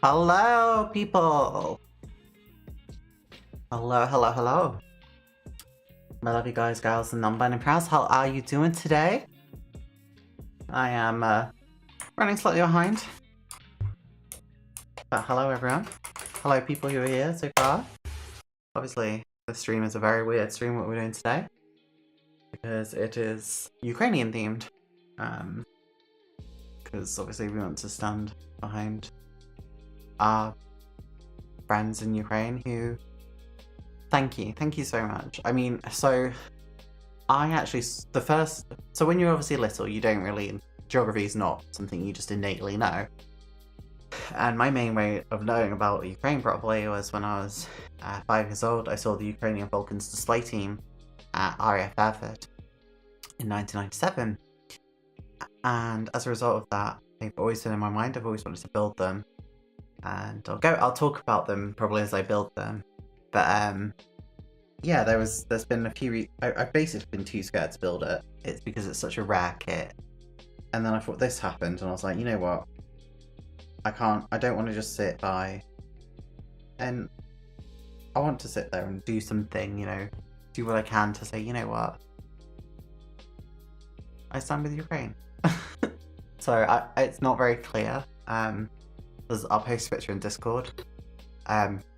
Hello, people! Hello. My lovely guys, gals, and non-binary pals, how are you doing today? I am running slightly behind. But hello, everyone. Hello, people who are here so far. Obviously, the stream is a very weird stream, what we're doing today. Because it is Ukrainian themed. Because obviously we want to stand behind our friends in Ukraine who... Thank you so much. I mean, so I actually, so when you're obviously little, you don't really, geography is not something you just innately know. And my main way of knowing about Ukraine properly was when I was 5 years old. I saw the Ukrainian Falcons display team at RAF Airford in 1997. And as a result of that, they've always been in my mind. I've always wanted to build them. And I'll talk about them probably as I build them. But yeah, there's been a few. I've basically been too scared to build it. It's because it's such a rare kit. And then I thought this happened, and I was like, you know what? I don't want to just sit by. And I want to sit there and do something, you know, do what I can to say, you know what? I stand with Ukraine. So it's not very clear. I'll post a picture in Discord.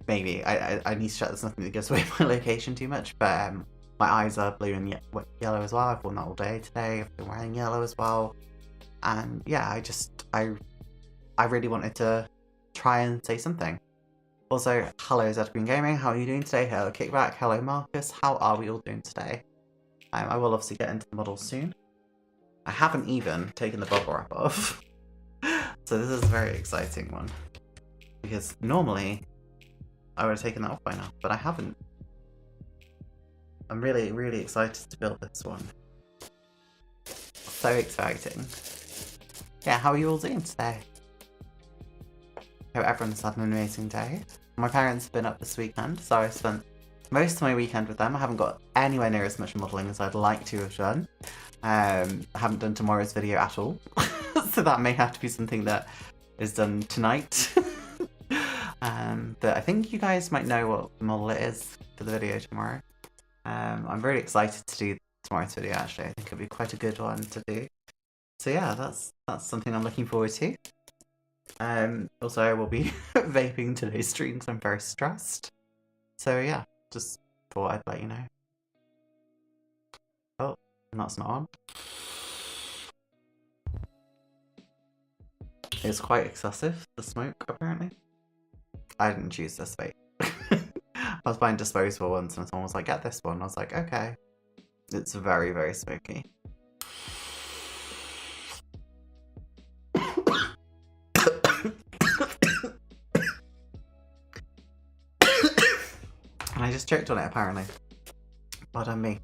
Maybe. I need to check there's nothing that gives away my location too much, but my eyes are blue and yellow as well. I've worn that all day today. I've been wearing yellow as well. And yeah, I really wanted to try and say something. Also, hello Zed Green Gaming, how are you doing today? Hello Kickback, hello Marcus, how are we all doing today? I will obviously get into the models soon. I haven't even taken the bubble wrap off. So this is a very exciting one. Because normally, I would have taken that off by now, but I haven't. I'm really, really excited to build this one. So exciting. Yeah, how are you all doing today? Hope everyone's had an amazing day. My parents have been up this weekend, so I spent most of my weekend with them. I haven't got anywhere near as much modelling as I'd like to have done. I haven't done tomorrow's video at all, so that may have to be something that is done tonight. But I think you guys might know what model it is for the video tomorrow. I'm really excited to do tomorrow's video actually. I think it'll be quite a good one to do. So yeah, that's something I'm looking forward to. Also I will be vaping today's stream because I'm very stressed. So yeah, just thought I'd let you know. Oh, and that's not on. It's quite excessive, the smoke apparently. I didn't choose this vape. I was buying disposable ones and someone was like, get this one. I was like, okay. It's very, very smoky. And I just choked on it apparently. Pardon me.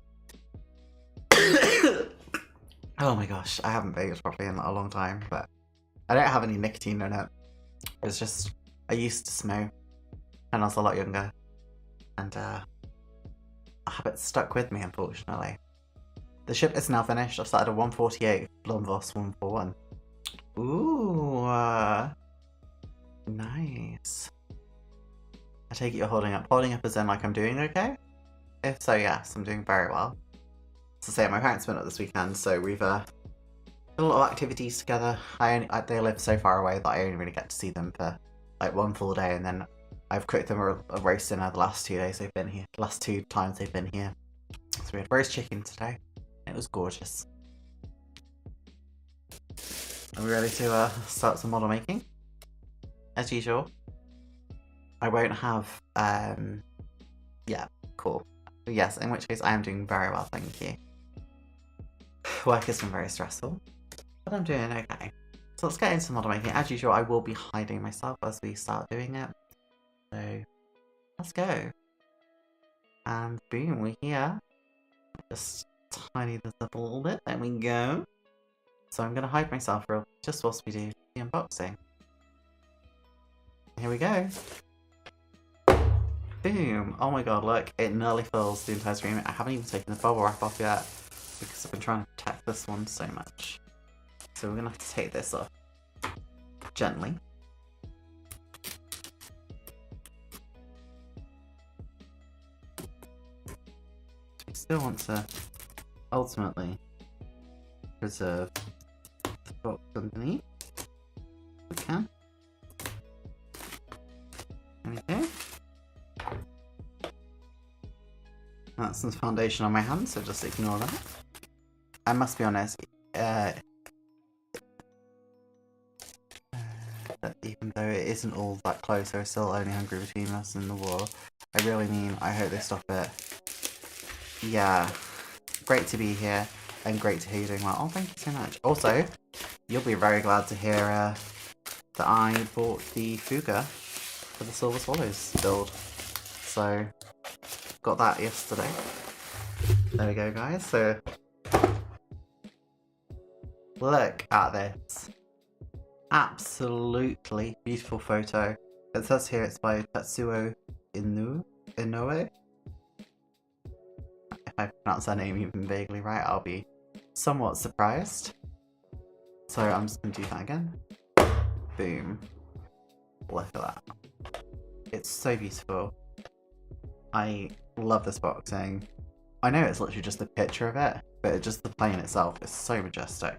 Oh my gosh, I haven't vaped properly in a long time, but I don't have any nicotine in it. It's just, I used to smoke and I was a lot younger. And a habit stuck with me, unfortunately. The ship is now finished. I've started a 148 Blomvoss 141. Ooh, nice. I take it you're holding up. Holding up as in like I'm doing okay? If so, yes, I'm doing very well. So say my parents went up this weekend, so we've done a lot of activities together. They live so far away that I only really get to see them for like one full day, and then I've cooked them a roast dinner the last 2 days they've been here. The last 2 times they've been here. So we had roast chicken today. It was gorgeous. Are we ready to start some model making? As usual. I won't have, yeah, cool. Yes, in which case I am doing very well, thank you. Work has been very stressful, but I'm doing okay. So let's get into model making. As usual, I will be hiding myself as we start doing it. So, let's go. And boom, we're here. Just tidy this up a little bit, there we go. So I'm going to hide myself just whilst we do the unboxing. Here we go. Boom! Oh my god, look, it nearly fills the entire screen. I haven't even taken the bubble wrap off yet because I've been trying to protect this one so much. So we're going to have to take this off gently. still want to ultimately preserve the box underneath. We can. Okay. That's some foundation on my hand, so just ignore that. I must be honest, that even though it isn't all that close, there is still only hungry between us and the war. I really mean, I hope they stop it. Yeah, great to be here, and great to hear you doing well. Oh, thank you so much. Also, you'll be very glad to hear that I bought the Fuga for the Silver Swallows build. So, got that yesterday. There we go, guys. So, look at this. Absolutely beautiful photo. It says here it's by Tetsuo Inoue. If I pronounce that name even vaguely right, I'll be somewhat surprised. So I'm just going to do that again. Boom. Look at that. It's so beautiful. I love this boxing. I know it's literally just a picture of it, but just the plane itself is so majestic.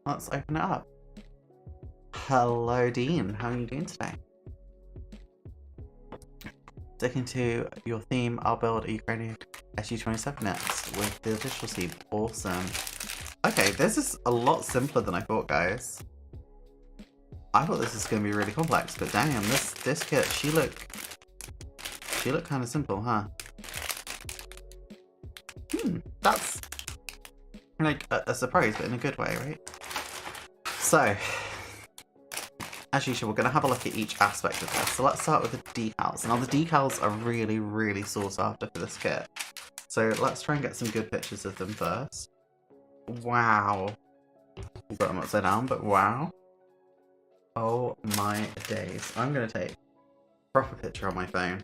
Let's open it up. Hello, Dean. How are you doing today? Sticking to your theme, I'll build a Ukrainian SU-27 next with the digital seed. Awesome. Okay, this is a lot simpler than I thought, guys. I thought this was going to be really complex, but damn, this kit, she looked kind of simple, huh? That's like a surprise, but in a good way, right? So, as usual, we're going to have a look at each aspect of this. So let's start with the decals. Now the decals are really, really sought after for this kit. So let's try and get some good pictures of them first. Wow. We've got them upside down, but wow. Oh my days. I'm going to take a proper picture on my phone.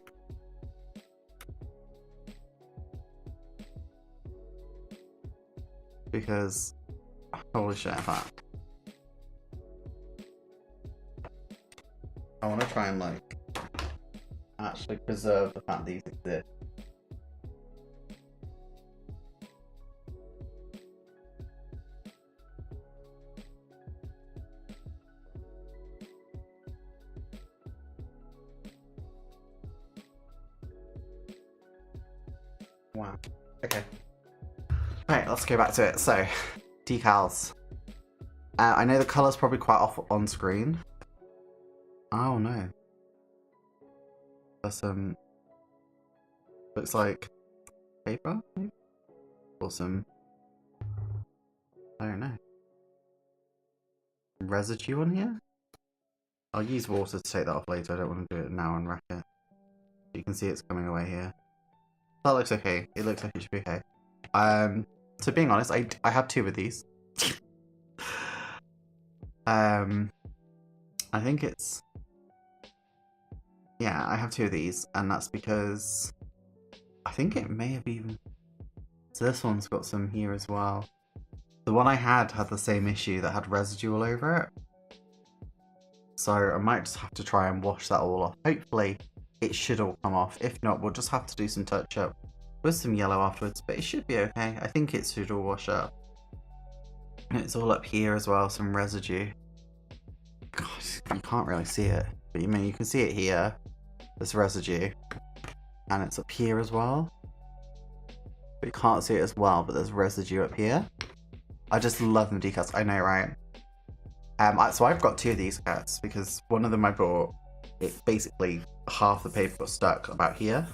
Because, holy shit, that. I want to try and, like, actually preserve the fact these exist. Wow. Okay. Right, let's go back to it. So, decals. I know the colour's probably quite off on screen. Oh no. There's some... looks like paper, maybe? Or some... I don't know. Residue on here? I'll use water to take that off later. I don't want to do it now and wreck it. You can see it's coming away here. That looks okay. It looks like it should be okay. So being honest, I have two of these. I think it's... yeah, I have two of these, and that's because I think it may have even... so this one's got some here as well. The one I had the same issue that had residue all over it. So I might just have to try and wash that all off. Hopefully it should all come off. If not, we'll just have to do some touch up with some yellow afterwards, but it should be okay. I think it should all wash up. And it's all up here as well, some residue. God, you can't really see it, but you can see it here. There's residue, and it's up here as well. But you can't see it as well, but there's residue up here. I just love them decals. I know, right? So I've got two of these kits because one of them I bought, it basically half the paper got stuck about here.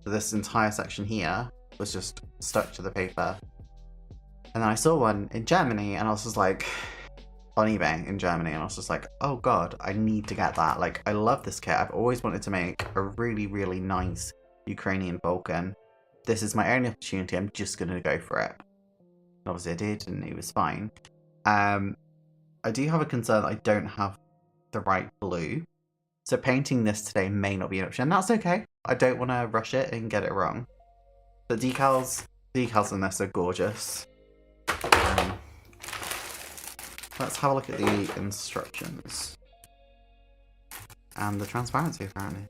So this entire section here was just stuck to the paper. And then I saw one in Germany, and I was just like, on eBay in Germany, and I was just like, oh god, I need to get that. Like, I love this kit. I've always wanted to make a really, really nice Ukrainian Falcon. This is my only opportunity. I'm just going to go for it. And obviously I did, and it was fine. I do have a concern that I don't have the right blue. So painting this today may not be an option. And that's okay. I don't want to rush it and get it wrong. The decals on this are gorgeous. Let's have a look at the instructions. And the transparency, apparently.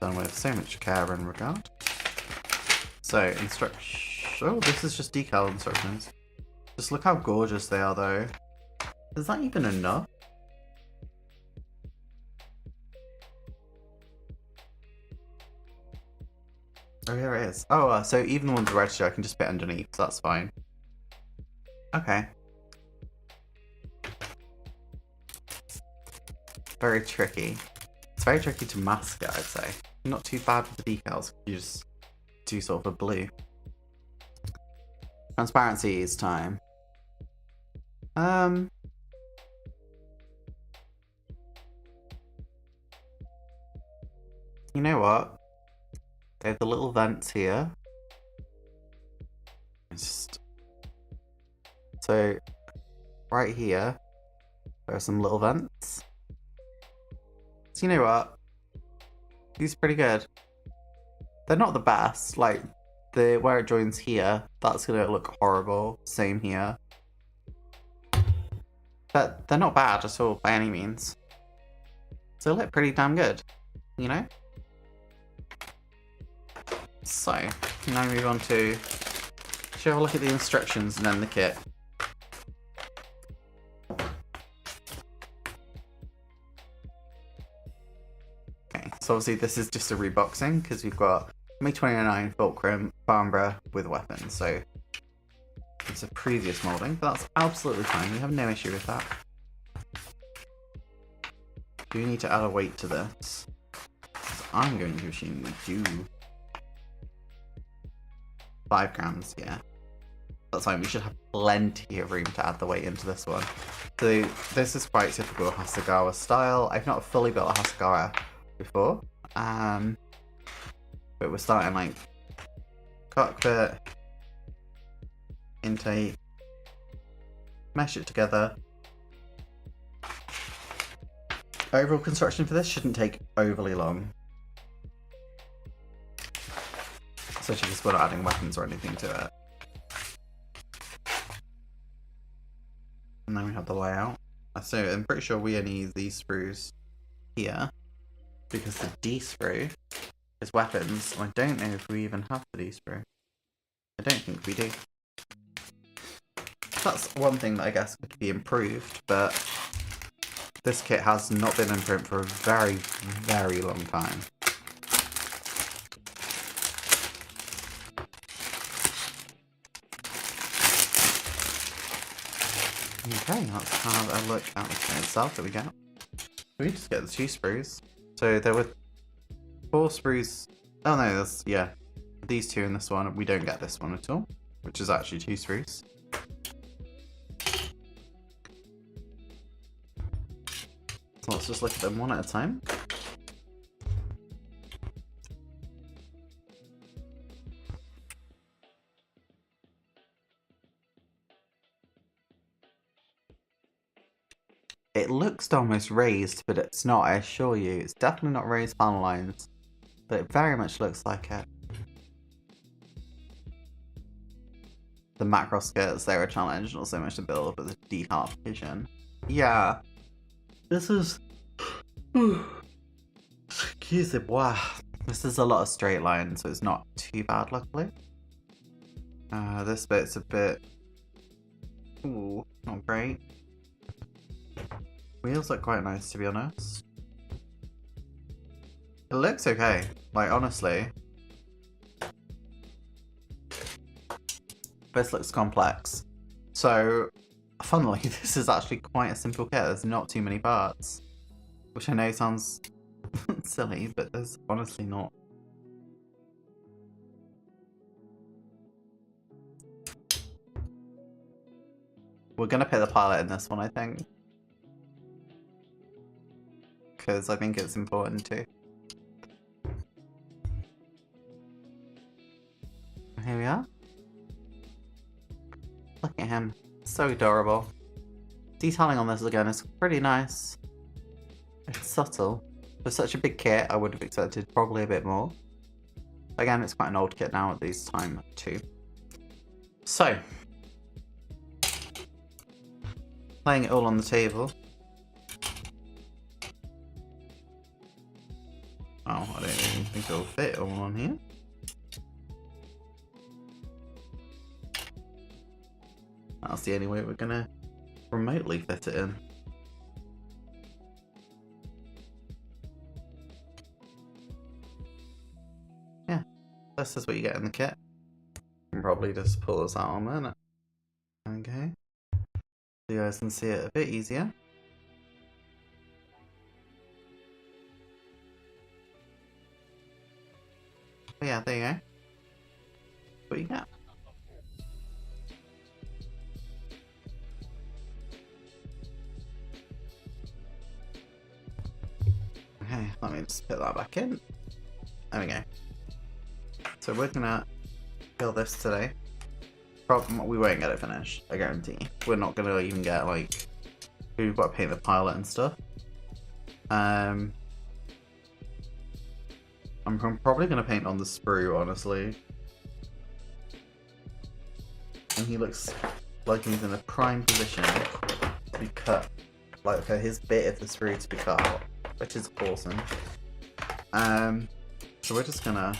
done with so much care and regard. So, oh, this is just decal instructions. Just look how gorgeous they are, though. Is that even enough? Oh, here it is. Oh, so even the ones register, I can just put underneath, so that's fine. Okay. Very tricky. It's very tricky to mask it, I'd say. Not too bad with the decals. You just do sort of a blue. Transparency is time. You know what? They have the little vents here. So, right here, there are some little vents. So you know what? These are pretty good. They're not the best. Like, where it joins here, that's gonna look horrible. Same here. But they're not bad at all by any means. So they look pretty damn good, you know? So, now we move on to, shall we look at the instructions and then the kit. Okay, so obviously this is just a reboxing because we've got MiG-29 Fulcrum Farnborough with weapons, so it's a previous moulding, but that's absolutely fine, we have no issue with that. Do we need to add a weight to this? I'm going to assume we do. 5 grams, yeah. That's fine, we should have plenty of room to add the weight into this one. So this is quite typical Hasegawa style. I've not fully built a Hasegawa before. But we're starting like cockpit, intake, mesh it together. Overall construction for this shouldn't take overly long. Especially because we're not adding weapons or anything to it. And then we have the layout. So I'm pretty sure we only use these sprues here. Because the D sprue is weapons. I don't know if we even have the D sprue. I don't think we do. That's one thing that I guess could be improved, but this kit has not been in print for a very, very long time. Okay, let's have a look at the kit itself that we get. We just get the 2 sprues. So there were 4 sprues. Oh no, that's, yeah. These 2 in this one. We don't get this one at all, which is actually 2 sprues. So let's just look at them one at a time. It looks almost raised, but it's not, I assure you. It's definitely not raised panel lines, but it very much looks like it. The macro skirts, they were a challenge, not so much to build, but the decal application. Yeah. This is... Excuse me, wow. This is a lot of straight lines, so it's not too bad, luckily. This bit's a bit... Ooh, not great. Wheels look quite nice, to be honest. It looks okay, like, honestly. This looks complex. So, funnily, this is actually quite a simple kit. There's not too many parts. Which I know sounds silly, but there's honestly not. We're gonna put the pilot in this one, I think. Because I think it's important too. Here we are. Look at him. So adorable. Detailing on this again is pretty nice. It's subtle. For such a big kit, I would have expected probably a bit more. Again, it's quite an old kit now at this time too. So, laying it all on the table. Oh, I don't even think think it'll fit all on here. That's the only way we're gonna remotely fit it in. Yeah, this is what you get in the kit. You can probably just pull this out on there. Okay. So you guys can see it a bit easier. But yeah, there you go. What you get. Okay, let me just put that back in. There we go. So we're gonna build this today. We won't get it finished, I guarantee. We're not gonna even get, like, we've got to paint the pilot and stuff. I'm probably gonna paint on the sprue, honestly. And he looks like he's in a prime position to be cut, like for his bit of the sprue to be cut out, which is awesome. So we're just gonna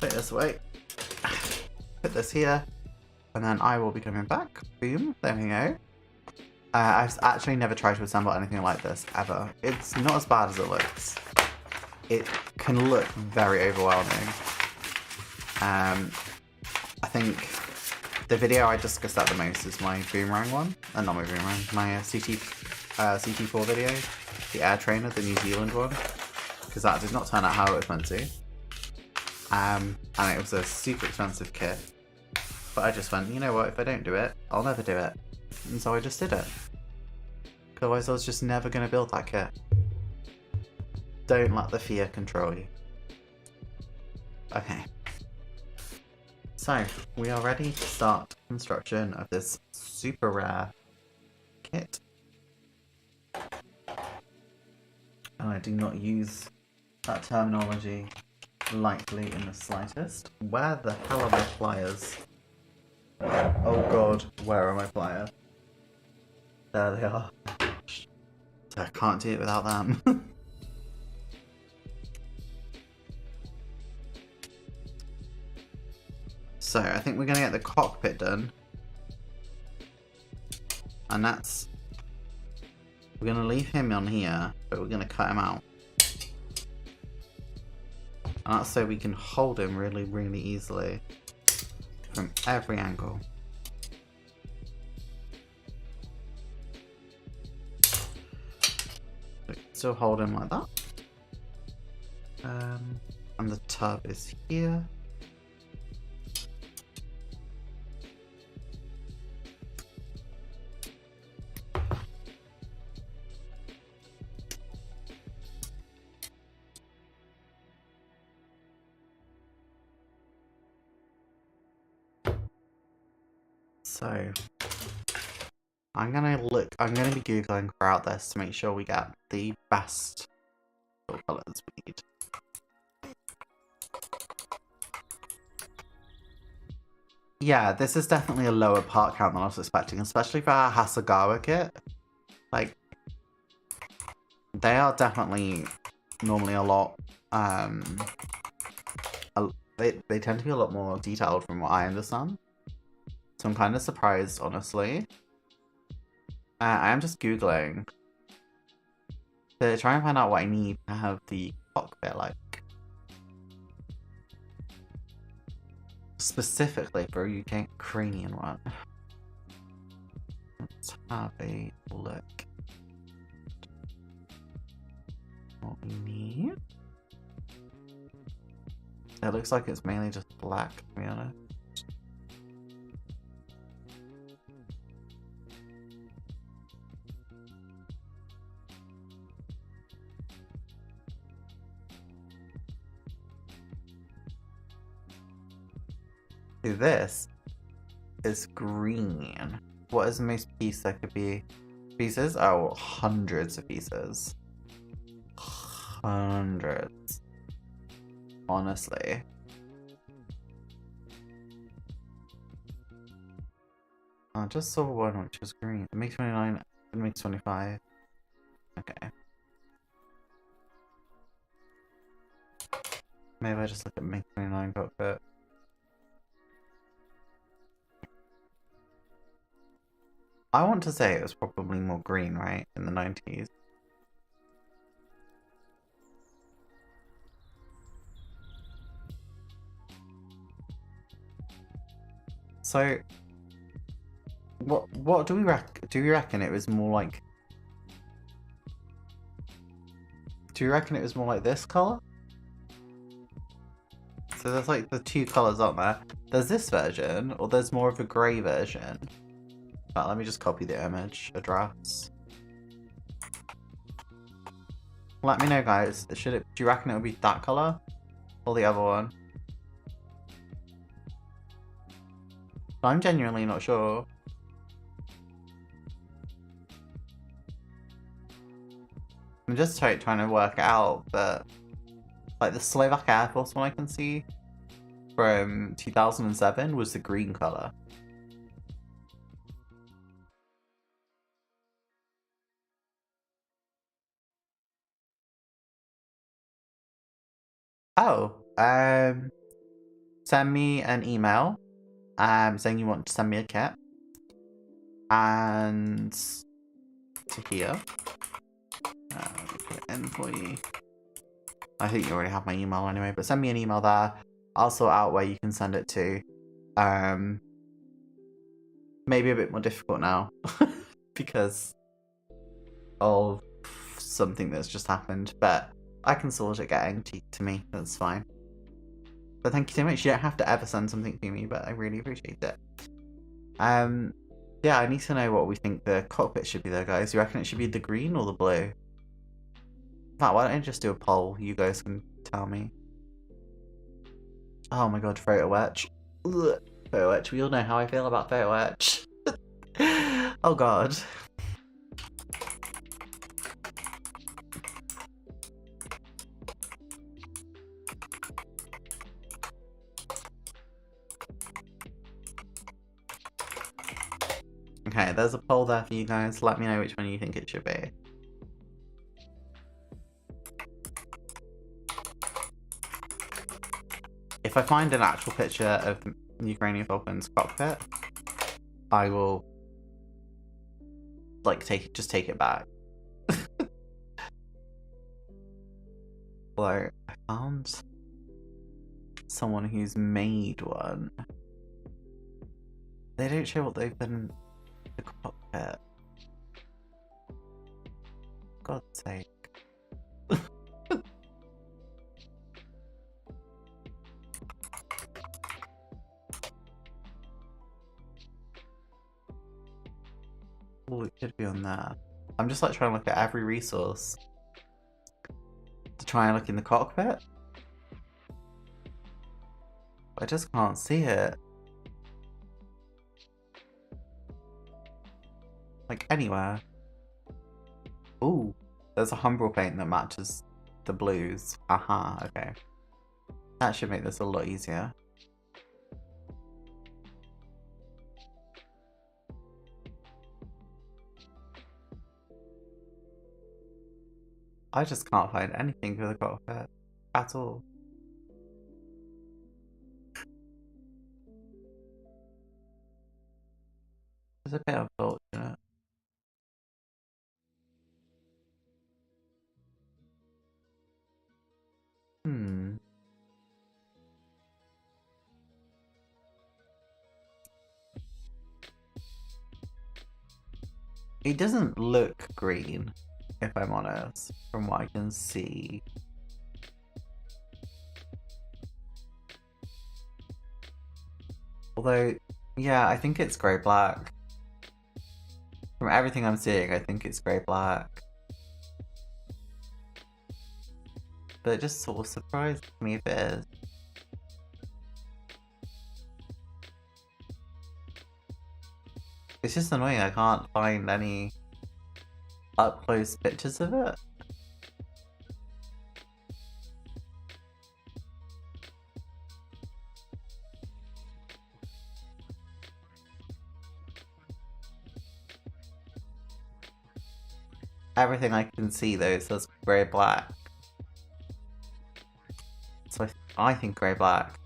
put this away, put this here, and then I will be coming back. Boom, there we go. I've actually never tried to assemble anything like this, ever. It's not as bad as it looks. It can look very overwhelming. I think the video I discussed that the most is my boomerang one. Not my boomerang, my CT4 video. The air trainer, the New Zealand one. Because that did not turn out how it was meant to. And it was a super expensive kit. But I just went, you know what, if I don't do it, I'll never do it. And so I just did it. Otherwise I was just never going to build that kit. Don't let the fear control you. Okay. So, we are ready to start construction of this super rare kit. And I do not use that terminology lightly in the slightest. Where the hell are my pliers? Oh god, where are my pliers? There they are. So I can't do it without them. So I think we're going to get the cockpit done. And that's... We're going to leave him on here, but we're going to cut him out. And that's so we can hold him really, really easily. From every angle. So hold him like that. And the tub is here. So, I'm gonna be Googling throughout this to make sure we get the best colours we need. Yeah, this is definitely a lower part count than I was expecting, especially for our Hasegawa kit. Like, they are definitely normally a lot, they tend to be a lot more detailed from what I understand. So I'm kind of surprised, honestly. I am just Googling to try and find out what I need to have the cockpit like. Specifically for a Ukrainian one. Let's have a look. What we need. It looks like it's mainly just black, to be honest. This is green. What is the most piece that could be? Pieces? Oh, hundreds of pieces. Hundreds. Honestly. I just saw one which was green. The MiG-29 and MiG-25. Okay. Maybe I just look at MiG-29 cockpit. I want to say it was probably more green, right? In the 90s. So, what do we reckon? Do we reckon it was more like? Do you reckon it was more like this color? So there's like the two colors, aren't there? There's this version, or there's more of a grey version. But let me just copy the image address. Let me know, guys. Should it? Do you reckon it would be that color, or the other one? I'm genuinely not sure. I'm just trying to work it out, but like the Slovak Air Force one I can see from 2007 was the green color. Oh, send me an email saying you want to send me a kit, and to here. Let me put it in for you. I think you already have my email anyway, but send me an email there. I'll sort out where you can send it to. Maybe a bit more difficult now because of something that's just happened, but I can sort it getting to me. That's fine. But thank you so much. You don't have to ever send something to me, but I really appreciate it. Yeah, I need to know what we think the cockpit should be though, guys. You reckon it should be the green or the blue? In fact, why don't I just do a poll? You guys can tell me. Oh my god, photo etch. Ugh. Photo etch. We all know how I feel about photo etch. Oh god. Okay, there's a poll there for you guys. Let me know which one you think it should be. If I find an actual picture of the Ukrainian Falcons cockpit, I will like just take it back. Although I found someone who's made one. They don't show what they've been in the cockpit. God's sake. Oh, it could be on there. I'm just like trying to look at every resource to try and look in the cockpit. But I just can't see it. Like anywhere. Ooh, there's a Humbrol paint that matches the blues. Aha, okay. That should make this a lot easier. I just can't find anything for the cockpit at all. It's a bit unfortunate. It doesn't look green, if I'm honest, from what I can see. Although, yeah, I think it's grey-black. From everything I'm seeing, I think it's grey-black. But it just sort of surprised me if it is. It's just annoying, I can't find any up-close pictures of it. Everything I can see though says grey-black. So I think grey black.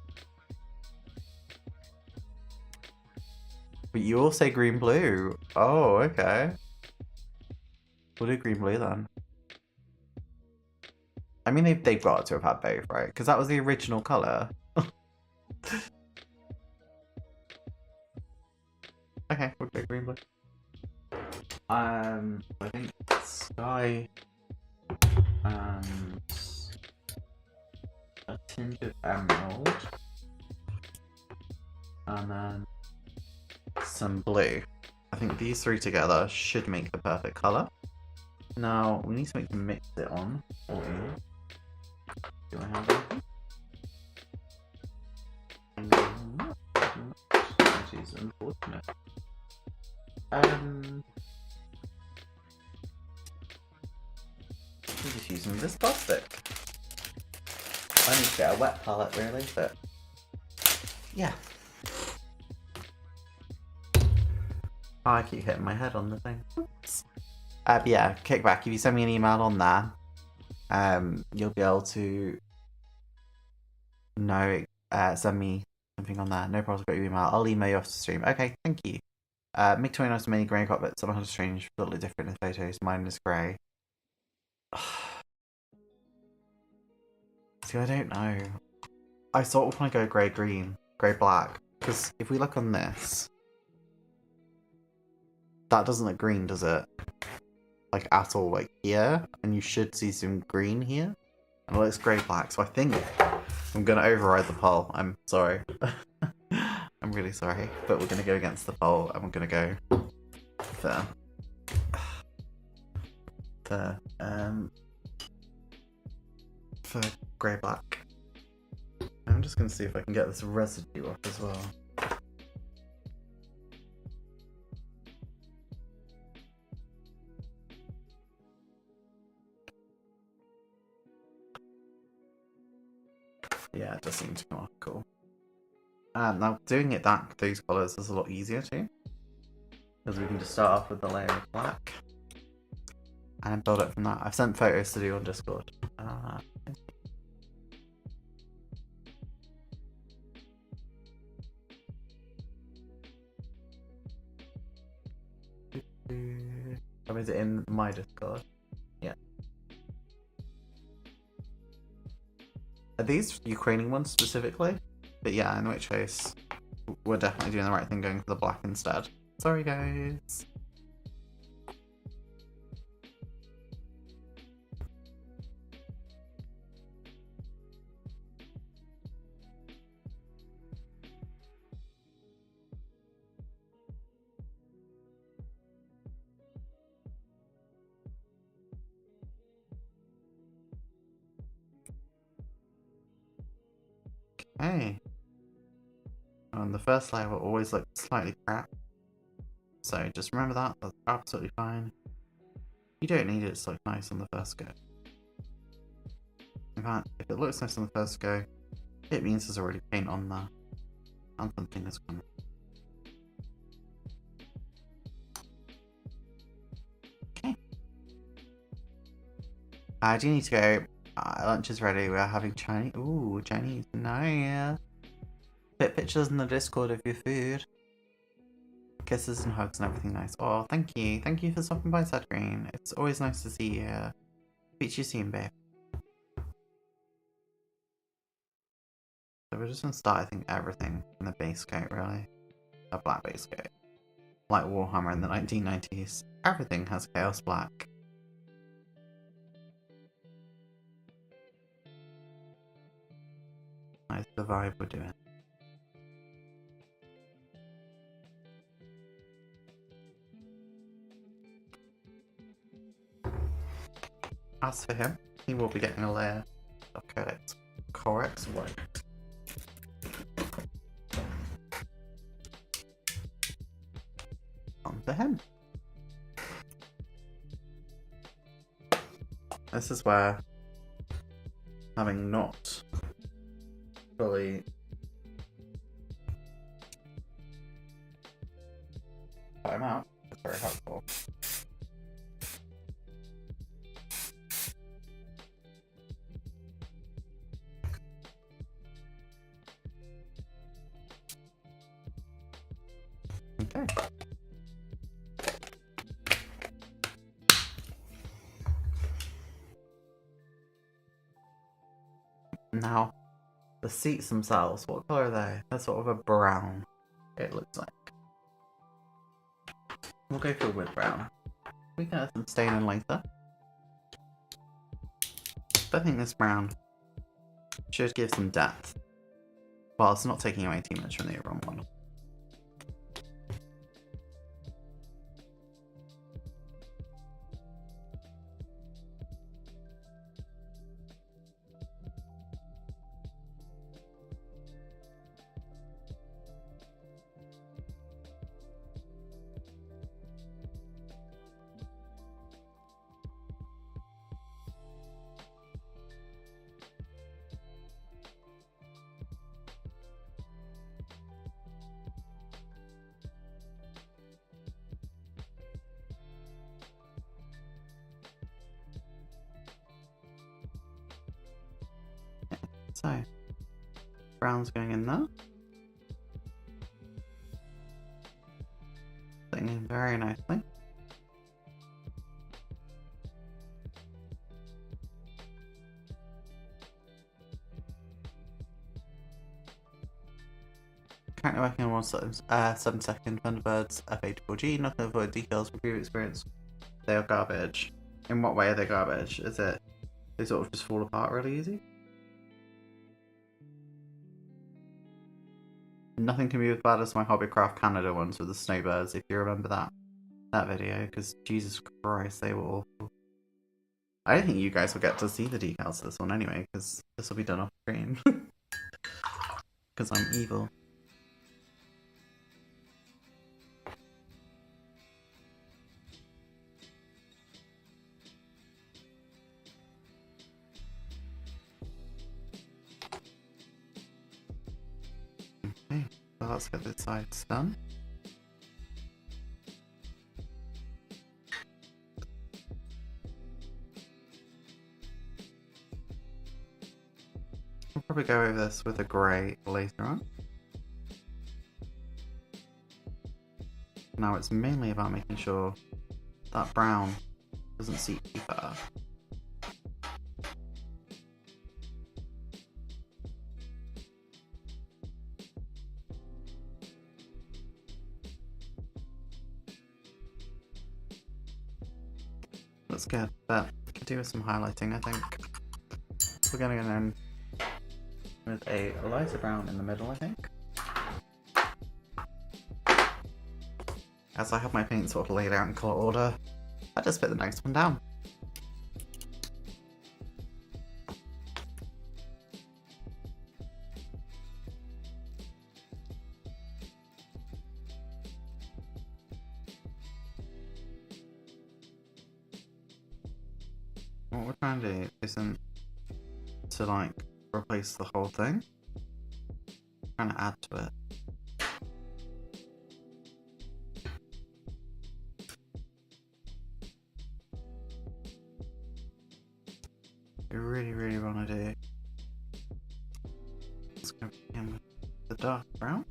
But you all say green blue. Oh, okay. We'll do green blue then. I mean, they've got to have had both, right? Because that was the original colour. Okay, we'll go green blue. I think sky and a tinge of emerald, and then some blue. I think these three together should make the perfect colour. Now we need to mix it on. Do I have anything? Which is unfortunate. I'm just using this plastic. I need to get a wet palette really, but yeah. Oh, I keep hitting my head on the thing. Oops. But yeah, Kickback, if you send me an email on there, you'll be able to send me something on there. No problem, I've got your email. I'll email you off the stream. Okay, thank you. MiG-29 has many grey cockpits. Some are strange, a little different in the photos. Mine is grey. See, I don't know. I sort of want to go grey-green, grey-black. Because if we look on this, that doesn't look green, does it? Like, at all. Like, here. And you should see some green here. And it looks grey-black. So I think I'm going to override the poll. I'm sorry. I'm really sorry. But we're going to go against the poll. And we're going to go for grey-black. I'm just going to see if I can get this residue off as well. Yeah, it does seem to be more cool. Now, doing it those colours is a lot easier too. Because we can just start off with the layer of black. And then build up from that. I've sent photos to do on Discord. Or is it in my Discord? Yeah. Are these Ukrainian ones specifically? But yeah, in which case, we're definitely doing the right thing going for the black instead. Sorry guys. Okay. And the first layer will always look slightly crap. So just remember that, that's absolutely fine. You don't need it to look nice on the first go. In fact, if it looks nice on the first go, it means there's already paint on there. And something is coming. Okay. I do need to go. Lunch is ready. We are having Chinese. Ooh, Chinese. Nice. Put pictures in the Discord of your food. Kisses and hugs and everything nice. Oh, thank you. Thank you for stopping by, Sad Green. It's always nice to see you here. Speak to you soon, babe. So we're just going to start, I think, everything in the base coat, really. A black base coat. Like Warhammer in the 1990s. Everything has Chaos Black. Nice, the vibe we're doing. As for him, he will be getting a layer of Codex White. On to him. This is where, having not fully cut him out, is very helpful. Okay. Now, the seats themselves, what colour are they? They're sort of a brown, it looks like. We'll go for a wood brown. We can add some staining later. But I think this brown should give some depth. Well, it's not taking away too much from the other one. So, brown's going in there. Fitting in very nicely. Currently working on 7-second Thunderbirds F84G, not going to avoid decals from previous experience. They are garbage. In what way are they garbage? Is it they sort of just fall apart really easy? Nothing can be as bad as my Hobbycraft Canada ones with the snowbirds, if you remember that video, because Jesus Christ, they were awful. I don't think you guys will get to see the decals of this one anyway, because this will be done off screen. Because I'm evil. Okay, so let's get this side done. We'll probably go over this with a grey later on. Now it's mainly about making sure that brown doesn't seep too far. That's good, but we could do with some highlighting, I think. We're going to go in with a lighter brown in the middle, I think. As I have my paint sort of laid out in colour order, I just put the next one down. What we're trying to do isn't to like replace the whole thing. We're trying to add to it. I really want to do. Let's go begin with the dark brown.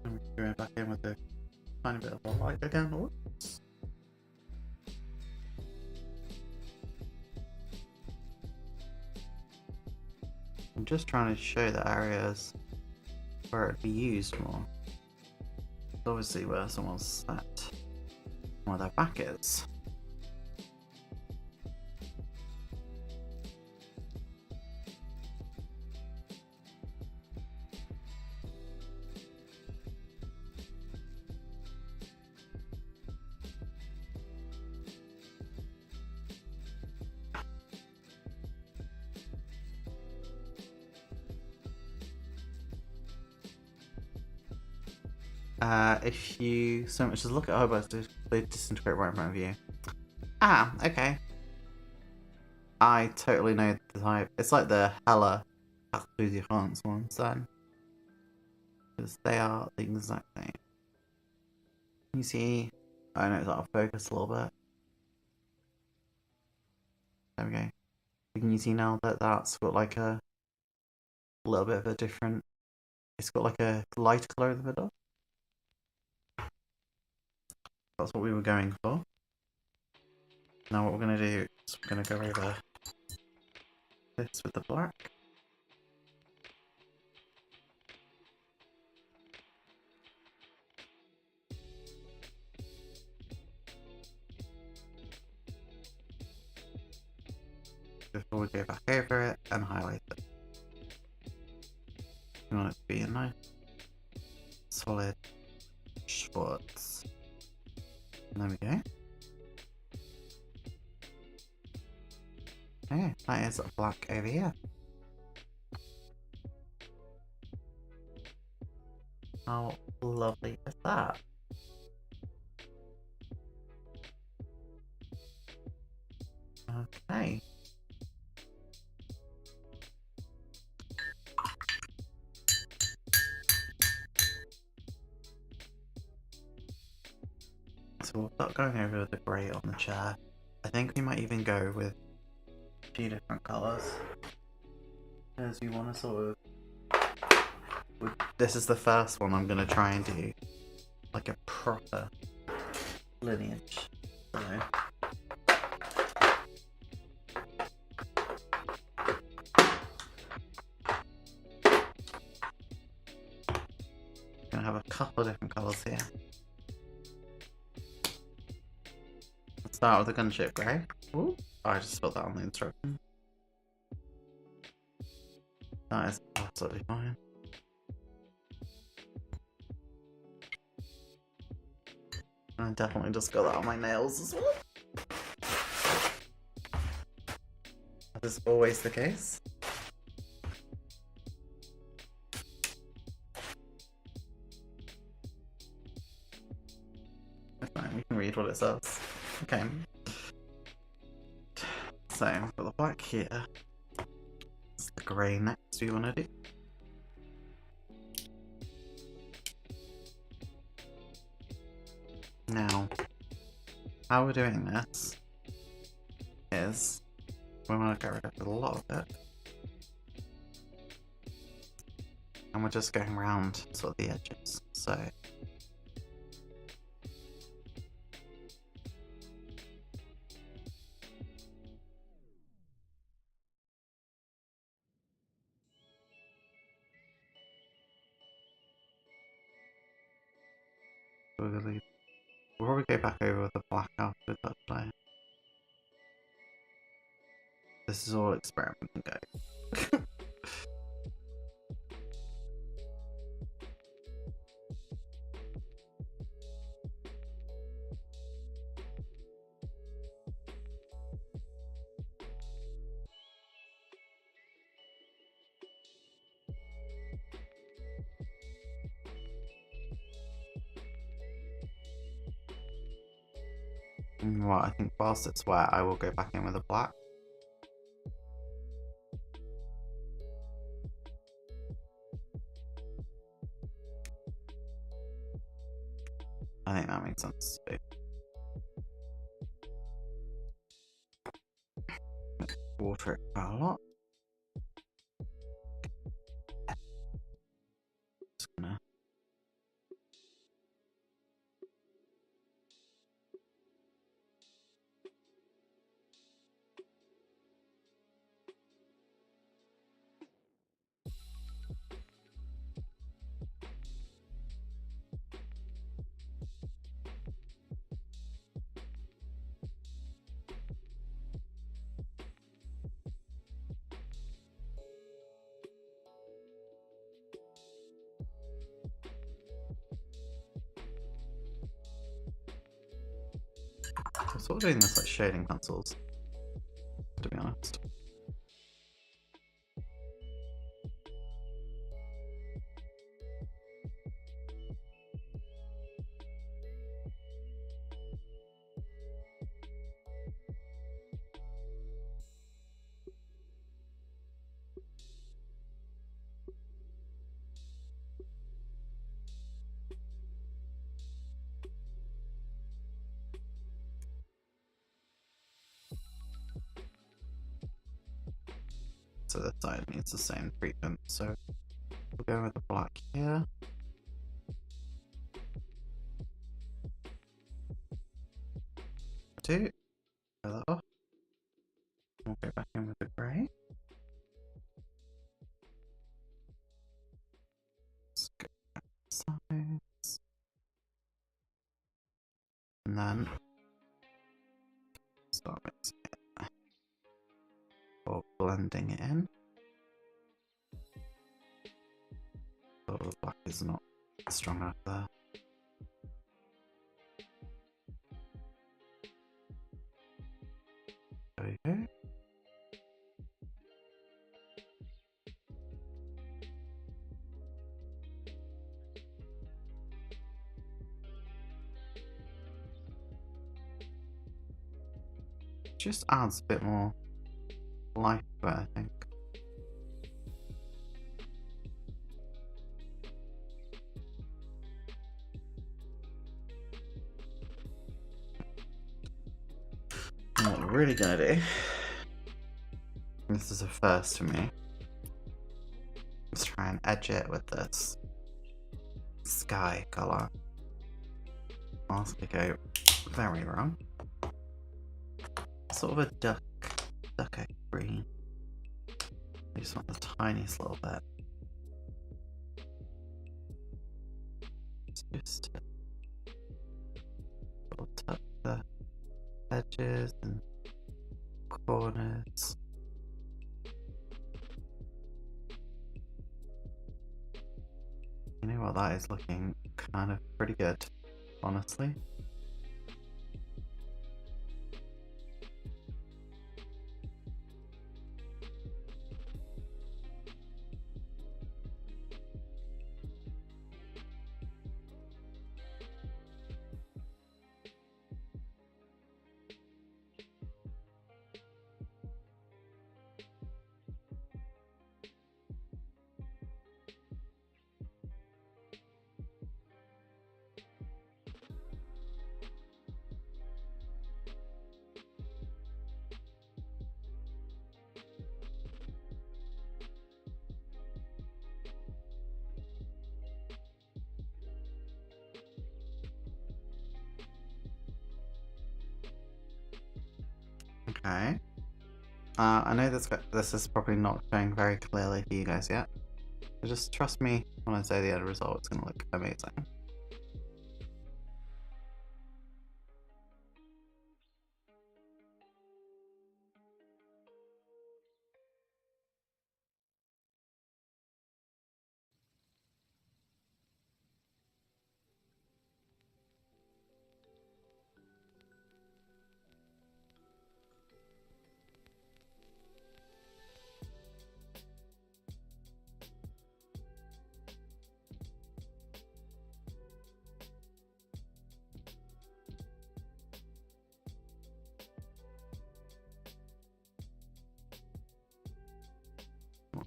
And we're going back in with a tiny bit of a light again. Whoops. I'm just trying to show the areas where it'd be used more. It's obviously where someone's sat, where their back is. If you so much as look at hobos, they disintegrate right in front of you. Ah, okay. I totally know the type. It's like the hella France ones then. Because they are the exact same. You see I know it's out of focus a little bit. There we go. Can you see now that that's got like a little bit of a different... It's got like a light colour in the middle. That's what we were going for. Now what we're going to do is we're going to go over this with the black. Before we go back over it and highlight it. We want it to be a nice solid schwarz. And there we go. Okay, that is black over here. How lovely is that? Okay. So we'll start going over the grey on the chair. I think we might even go with a few different colours. Because we want to sort of... This is the first one I'm going to try and do like a proper lineage. So... I'm going to have a couple of different colours here. Let's start with the gunship grey. Ooh, I just spelled that on the instruction. That is absolutely fine. I definitely just got that on my nails as well. That is always the case. Fine, we can read what it says. Okay. So, for the black here, it's the grey next we want to do. Now, how we're doing this is we want to get rid of a lot of it. And we're just going around sort of the edges. So, we'll probably go back over with the black after that play. This is all experimenting, guys. Well, I think whilst it's wet, I will go back in with the black. I think that makes sense too. Water it quite a lot. Just gonna... I'm sort of doing this like shading pencils, to be honest. so this side needs the same treatment. So we'll go with the black here. Two. Throw that off. We'll go back in with the grey. Let's go back sides. And then start mixing it. Or blending it in. So the black is not strong enough there. There we go. Just adds a bit more life to it, I think. And what we're really gonna do, this is a first for me, let's try and edge it with this sky colour. Honestly, go very wrong. Sort of a duck egg green. I just want the tiniest little bit. Just sort of touch the edges and corners. You know what, that is looking kind of pretty good, honestly. Okay. I know this is probably not showing very clearly for you guys yet, but just trust me when I say the end result, it's going to look amazing.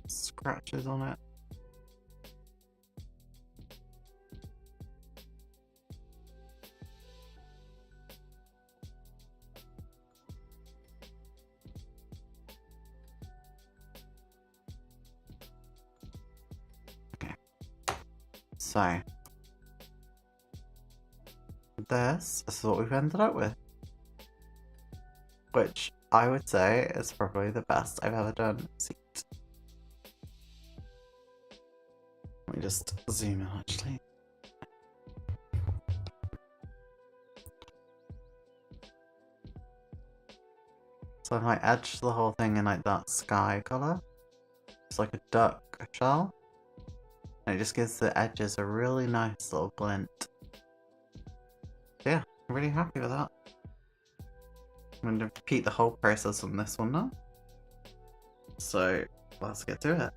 Scratches on it. Okay. So this is what we've ended up with, which I would say is probably the best I've ever done. Let me just zoom in actually. So I've like edged the whole thing in like that sky colour. It's like a duck shell. And it just gives the edges a really nice little glint. So yeah, I'm really happy with that. I'm going to repeat the whole process on this one now. So let's get to it.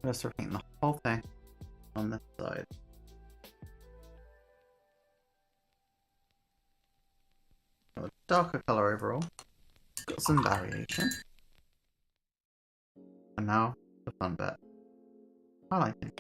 Just repeating the whole thing on this side. Got a darker colour overall. Got some variation. And now the fun bit. Highlighting.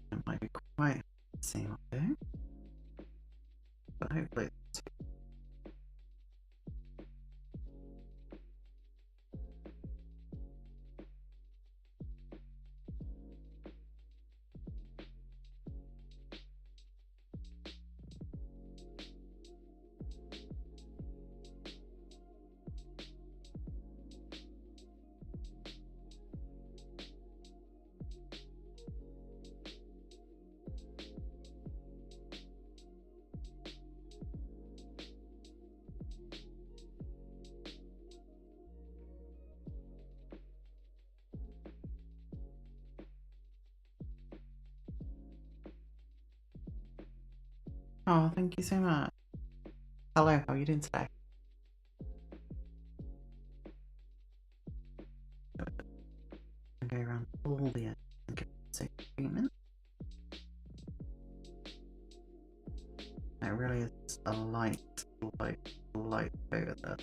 It might be quite the same thing, but hopefully it's Oh, thank you so much. Hello, how are you doing today? Go around all the edges and give it a safe treatment. It really is a light over there.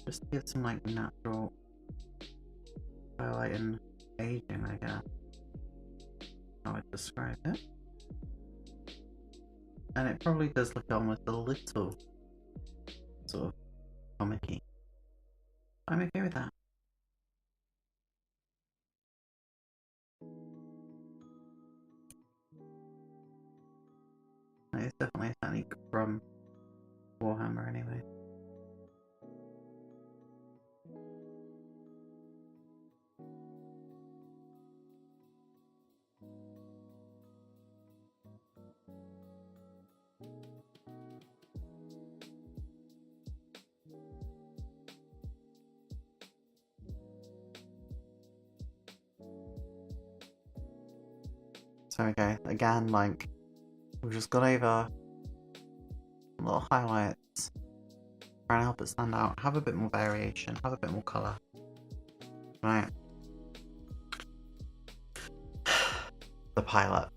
Just to give some like natural highlight and aging, I guess. How I'd describe it. And it probably does look almost a little sort of comic-y. I'm okay with that. It's definitely a technique from Warhammer anyway. So okay, again, like, we've just gone over little highlights, trying to help it stand out, have a bit more variation, have a bit more colour. Right. The pilot.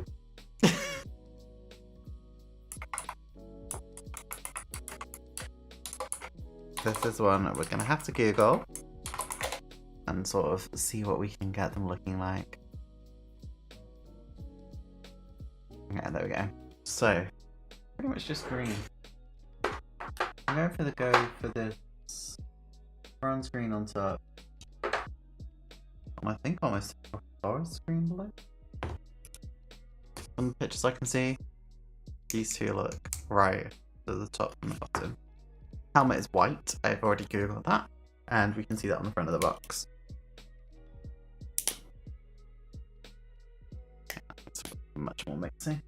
This is one we're going to have to Google and sort of see what we can get them looking like. Yeah, there we go. So, pretty much just green. I'm going for the go for this bronze green on top. I think almost a forest green below. From the pictures I can see, these two look right at the top and the bottom. Helmet is white, I've already googled that, and we can see that on the front of the box. It's much more mixing.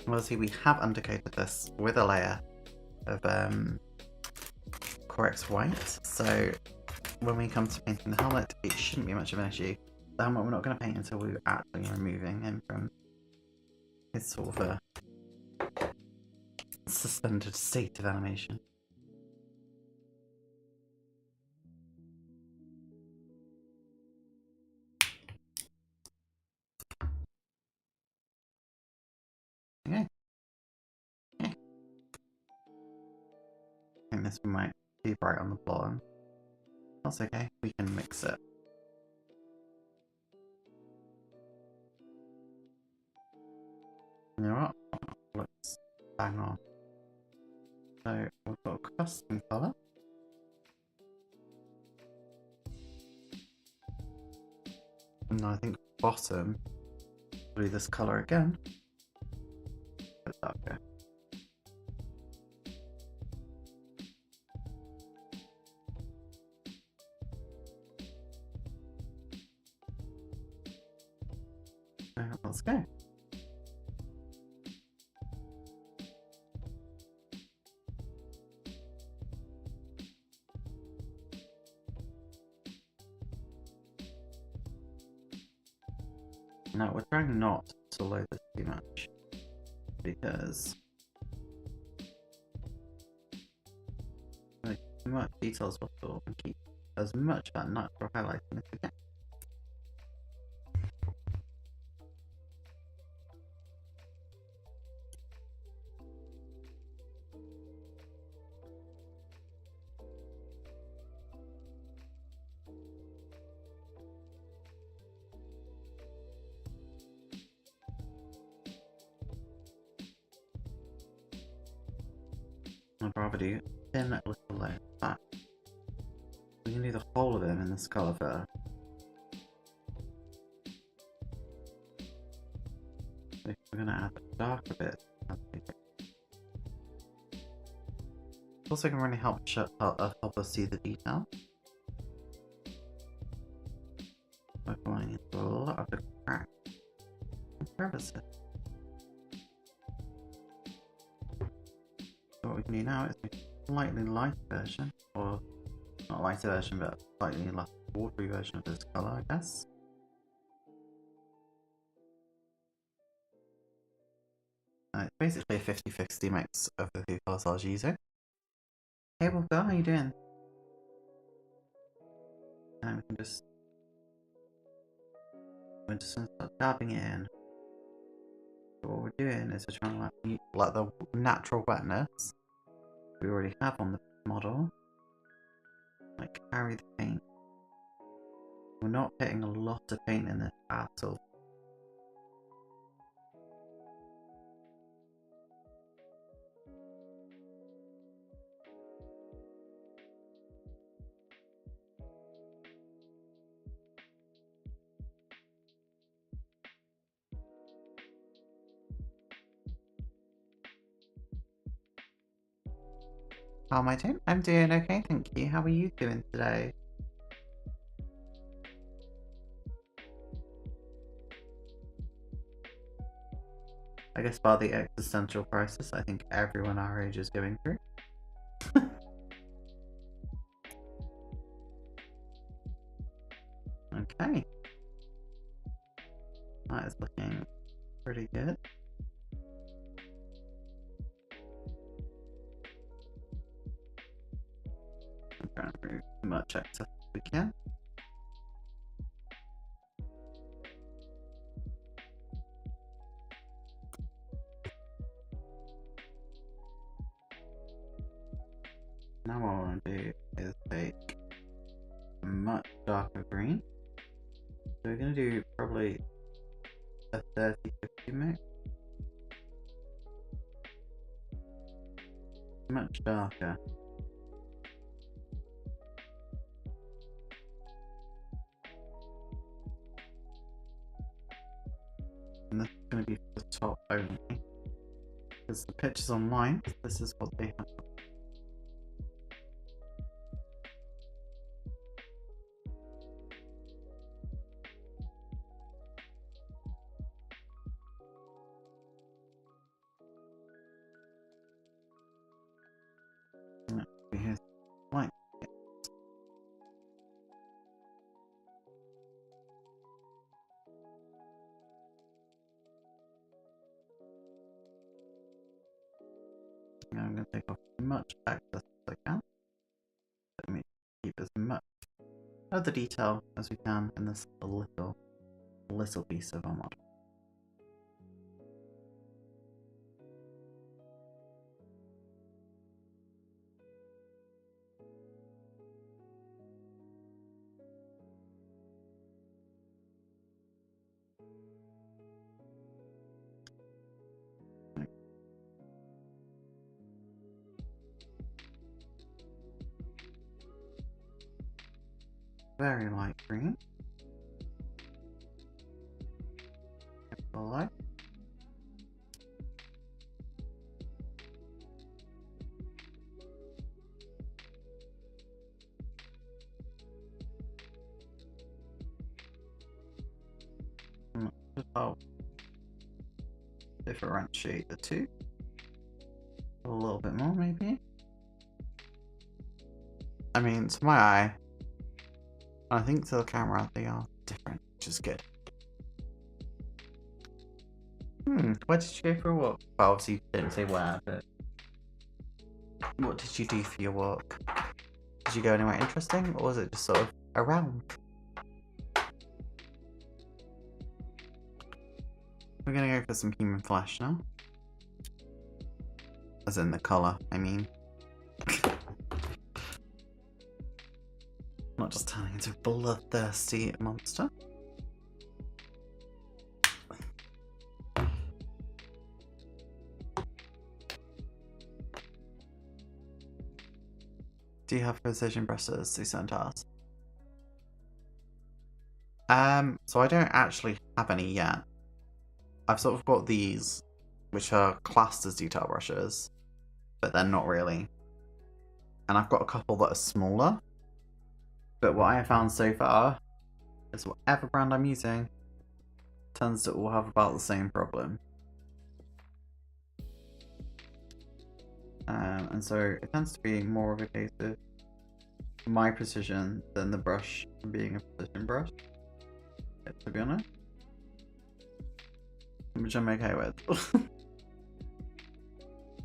Obviously, we have undercoated this with a layer of Corex white, so when we come to painting the helmet, it shouldn't be much of an issue. The helmet we're not going to paint until we're actually removing him from his sort of a suspended state of animation. Okay. I think this one might be too bright on the bottom. That's okay, we can mix it. You know what? Looks bang on. So we've got a custom colour. And I think bottom will be this colour again. Bit darker. So let's go. Now we're trying not to load this too much because like as much detail as possible and keep as much of that natural highlighting as we can. I'd rather do thin little layers of that. We can do the whole of them in this colour first. So we're going to add the darker bit. It's also going to really help us see the detail. We're going into a lot of the cracks and crevices. So what we can do now is make a slightly lighter version, or not a lighter version, but a slightly less watery version of this colour, I guess. It's basically a 50-50 mix of the two colours I was using. Hey Wolfgar, how you doing? And we can just start dabbing it in. So what we're doing is we're trying to let the natural wetness we already have on the model like carry the paint. We're not putting a lot of paint in this at all. How am I doing? I'm doing okay, thank you. How are you doing today? I guess by the existential crisis I think everyone our age is going through. Okay. That is looking pretty good. I'm trying to remove as much excess as we can. Now what I want to do is take a much darker green. So we're going to do probably a 30-50 mix. Much darker. And this is going to be for the top only. Because the pictures online, this is what they have. Here's white. Now I'm going to take off as much excess as I can. Let me keep as much of the detail as we can in this little piece of our model. very light green. Light. I'll differentiate the two a little bit more, maybe. I mean, to my eye, I think to the camera they are different, which is good. Where did you go for a walk? Well, obviously you didn't say where, but what did you do for your walk? Did you go anywhere interesting, or was it just sort of around? We're gonna go for some human flesh now. As in the colour, I mean. Not just turning into a bloodthirsty monster. Do you have precision brushes, they sent us? So I don't actually have any yet. I've sort of got these, which are classed as detail brushes, but they're not really. And I've got a couple that are smaller. But what I have found so far is whatever brand I'm using tends to all have about the same problem. And so it tends to be more of a case of my precision than the brush being a precision brush, to be honest. Which I'm okay with.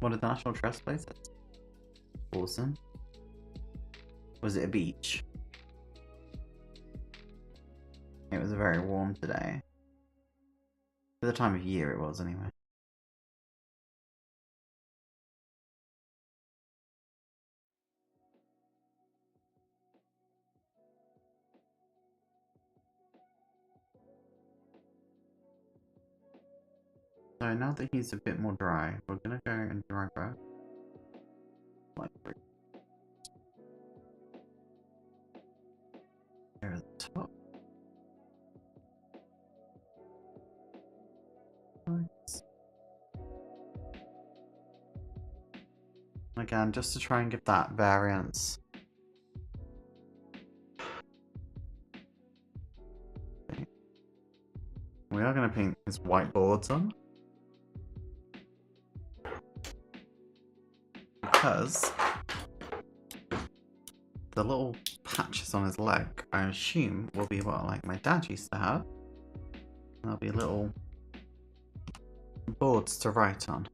What did the National Trust place it? Awesome. Was it a beach? It was very warm today. For the time of year it was, anyway. So now that he's a bit more dry, we're gonna go and dry brush. Like there at the top. Nice. Again, just to try and give that variance. Okay. We are gonna paint his whiteboards on. Because the little patches on his leg, I assume, will be what like my dad used to have. There'll be little boards to write on.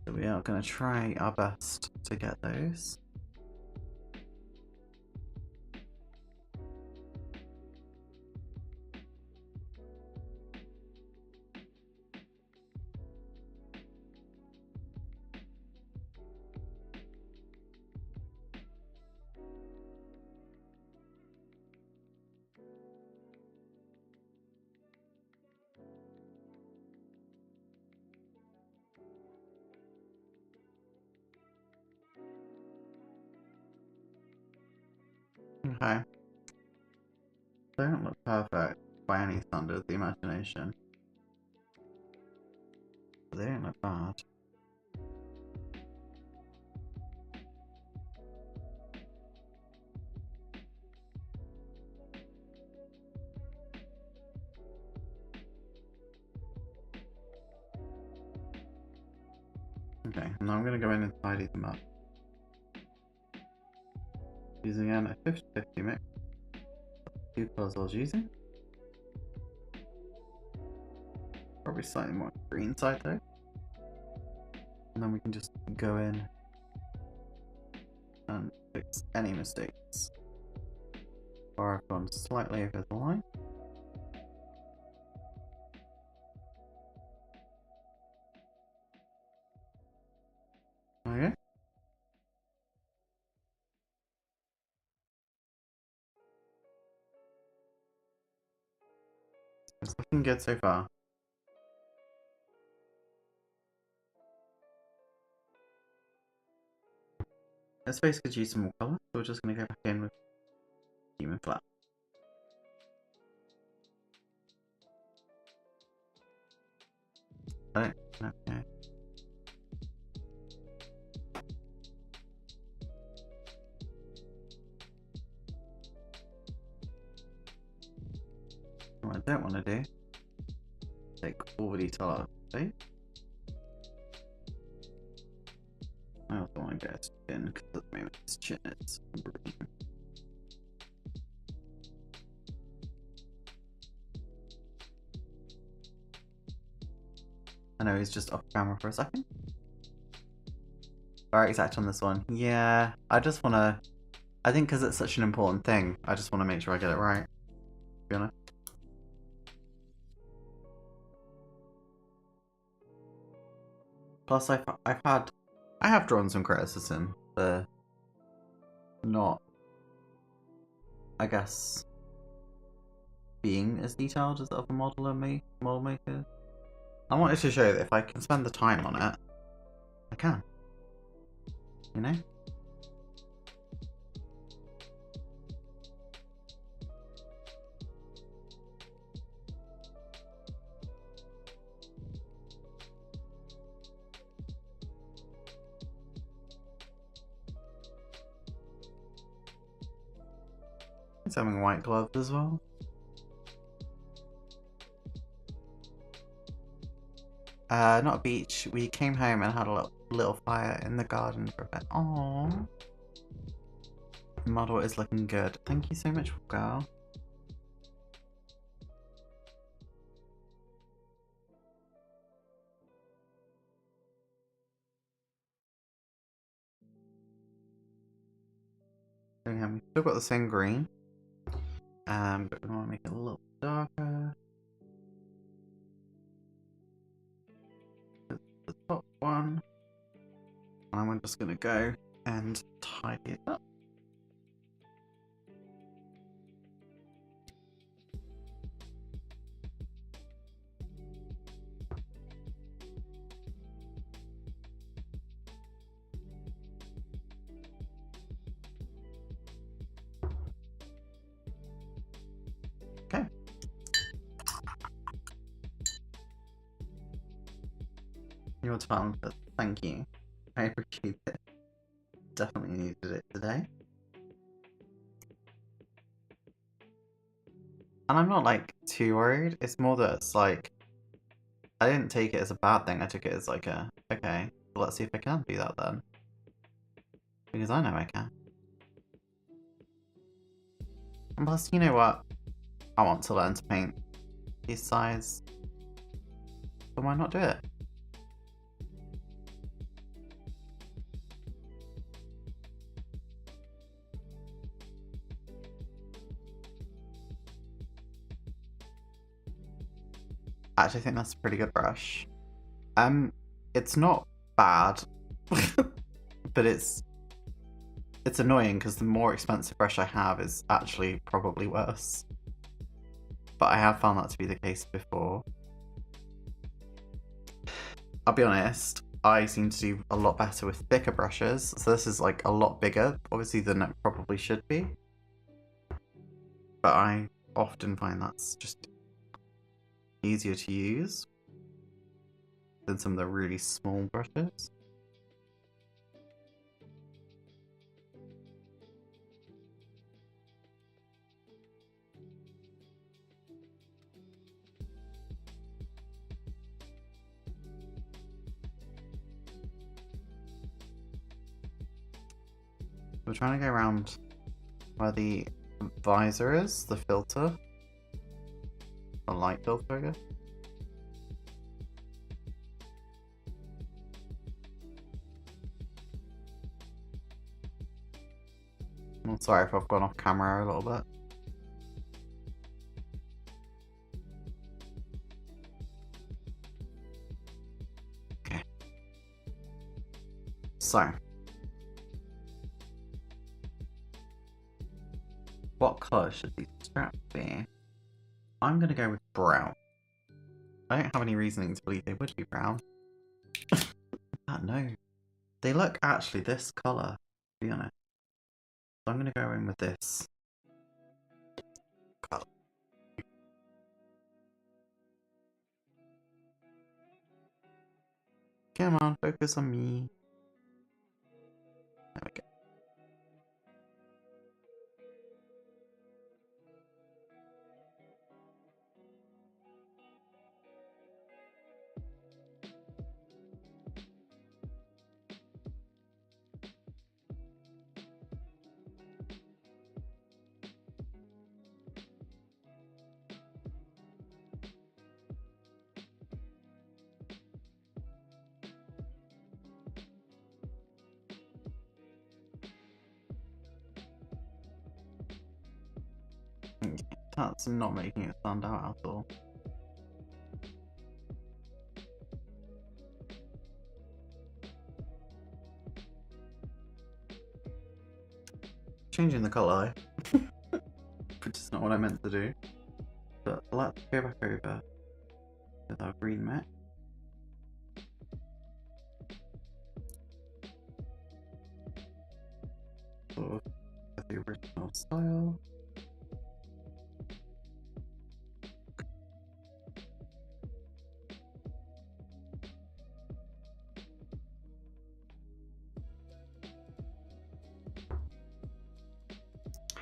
So we are going to try our best to get those. Okay. They don't look perfect by any standard of the imagination. But they don't look bad. Okay, now I'm going to go in and tidy them up. Using again a 50-50 mix. Two colours I was using. Probably slightly more green side though. And then we can just go in and fix any mistakes. Or I've gone slightly over the line. Okay. It's looking good so far. This face could use some more colour, so we're just going to go back in with Human flat. I don't know. What I don't want to do, take all the detail out of the face. I also want to get his chin, because at the moment his chin is green. I know he's just off camera for a second. Very exact on this one. Yeah, I just want to... I think because it's such an important thing, I just want to make sure I get it right. To be honest. Plus, I have drawn some criticism for not, I guess, being as detailed as other model makers. I wanted to show that if I can spend the time on it, I can. You know? He's having white gloves as well. Not a beach. We came home and had a little fire in the garden for a bit. Aww. The model is looking good. Thank you so much, girl. So yeah, we've still got the same green. But we want to make it a little darker. The top one. And I'm just gonna go and tidy it up. Okay. Your time, but thank you. I appreciate it. Definitely needed it today. And I'm not like too worried. It's more that it's like I didn't take it as a bad thing. I took it as like a okay, well, let's see if I can do that then. Because I know I can. And plus, you know what? I want to learn to paint these size. So why not do it? I actually think that's a pretty good brush. It's not bad, but it's annoying because the more expensive brush I have is actually probably worse. But I have found that to be the case before. I'll be honest, I seem to do a lot better with thicker brushes, so this is like a lot bigger, obviously, than it probably should be. But I often find that's just easier to use than some of the really small brushes. We're trying to go around where the visor is, the filter. A light filter, I guess. I'm sorry if I've gone off camera a little bit. Okay. So. What colour should these straps be? I'm going to go with brown. I don't have any reasoning to believe they would be brown. No. They look actually this colour, to be honest. So I'm going to go in with this. Come on, focus on me. There we go. That's not making it stand out at all. Changing the colour, which is not what I meant to do. But let's go back over with our green mech. Sort of the original style.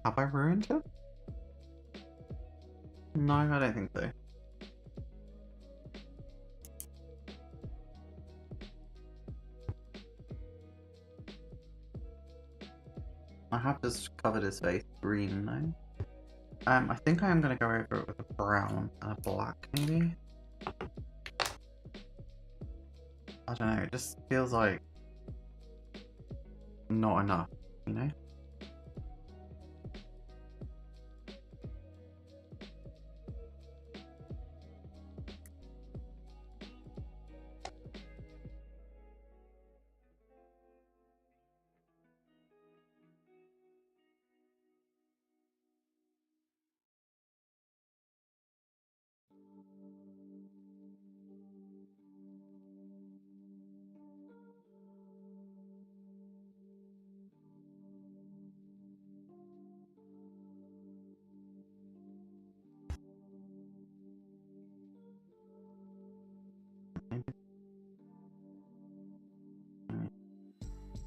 Have I ruined it? No, I don't think so. I have just covered his face green now. I think I am going to go over it with a brown and a black, maybe? I don't know, it just feels like not enough, you know? Maybe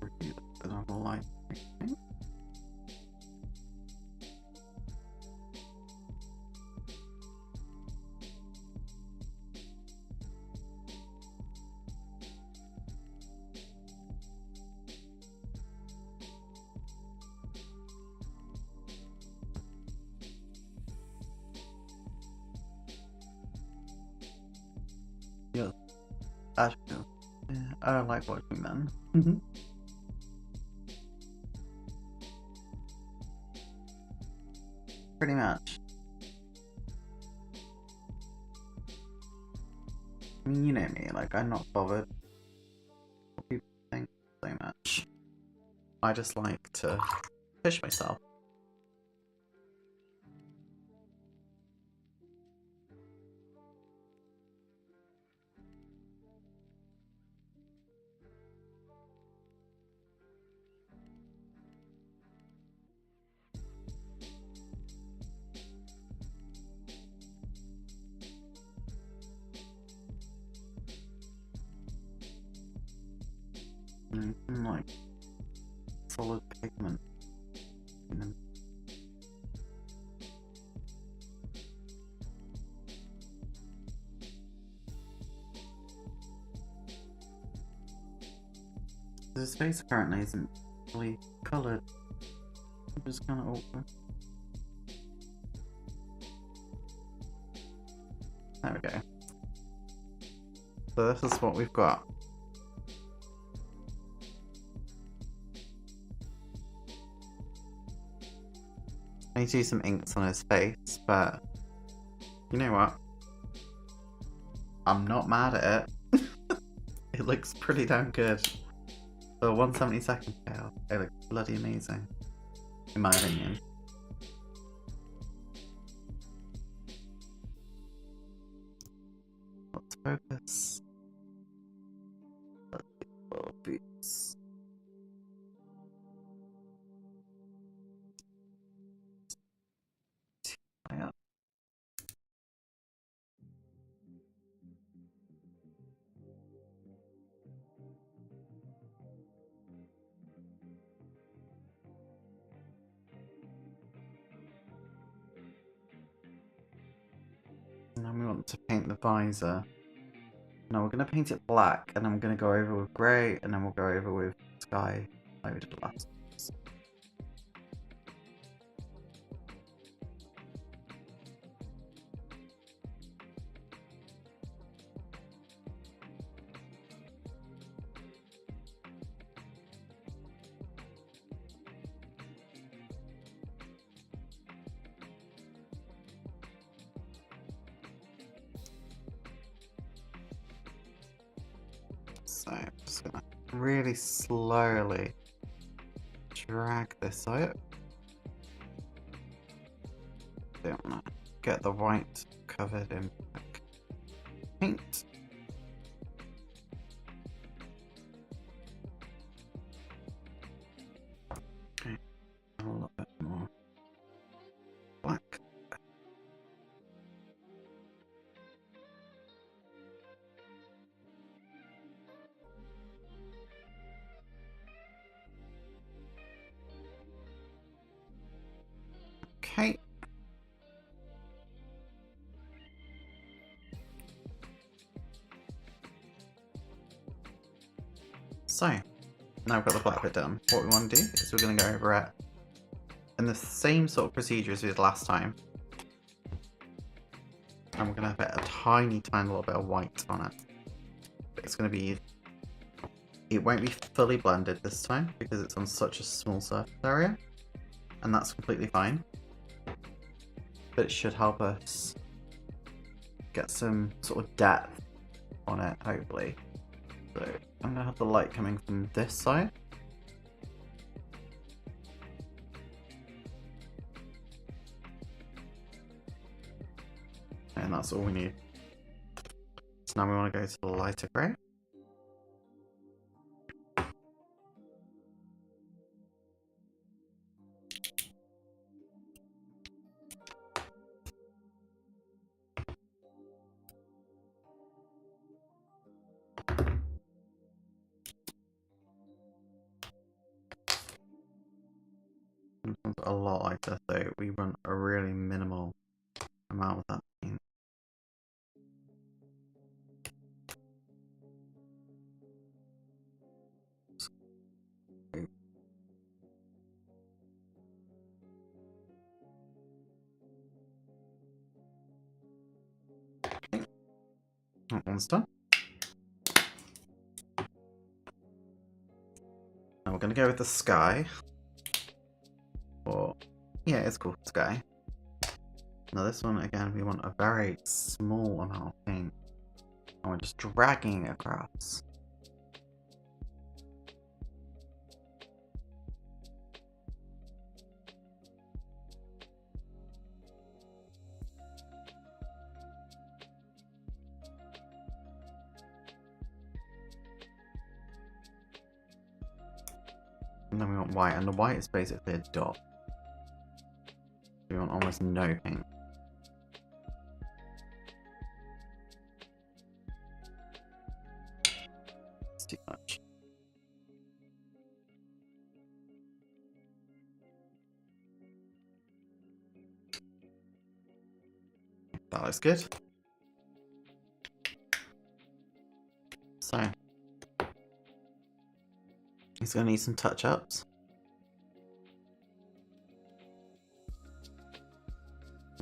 review another light. Yeah, actually, yeah, I don't like watching them. Pretty much. I mean, you know me, like, I'm not bothered what people think so much. I just like to push myself. Like, solid pigment. You know? His face currently isn't fully coloured, which is kind of awkward. There we go. So this is what we've got. I need to do some inks on his face, but you know what? I'm not mad at it. It looks pretty damn good. For a 1/72 scale, it looks bloody amazing, in my opinion. Let's focus. Let's do little boots. Yeah. want to paint the visor. No, we're going to paint it black, and I'm going to go over with grey, and then we'll go over with sky like we did last. So I'm just going to really slowly drag this out. Don't want to get the white covered in black paint. Okay, a little bit more black. Okay. So, now we've got the black bit done. What we want to do is we're going to go over it in the same sort of procedure as we did last time. And we're going to put a tiny little bit of white on it. But it's going to be... It won't be fully blended this time because it's on such a small surface area. And that's completely fine. But it should help us get some sort of depth on it, hopefully. So I'm going to have the light coming from this side. And that's all we need. So now we want to go to the lighter grey. A lot lighter, so we run a really minimal amount of that paint. Okay. That one's done. Now we're going to go with the sky. Or, yeah, it's called sky. Now this one, again, we want a very small amount of paint. And we're just dragging it across. And then we want white, and the white is basically a dot. We want almost no paint. It's too much. That looks good. So, he's going to need some touch-ups.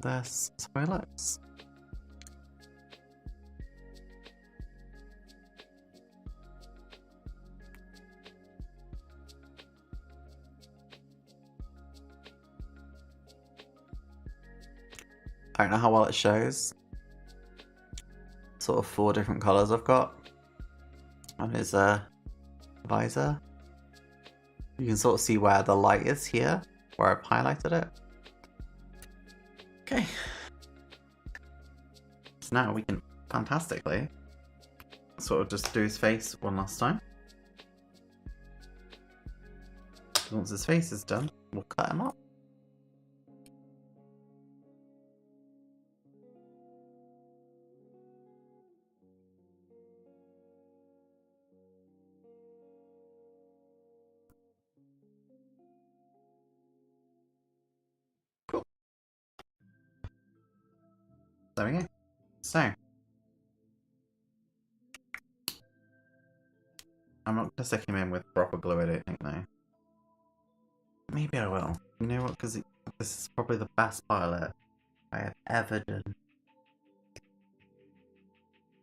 That's how it looks. I don't know how well it shows. Sort of 4 different colours I've got on his visor. You can sort of see where the light is here, where I've highlighted it. Okay. So now we can fantastically sort of just do his face one last time. Once his face is done, we'll cut him up. Cool. There we go. So, I'm not going to stick him in with proper glue, I don't think, though. Maybe I will. You know what? Because this is probably the best pilot I have ever done.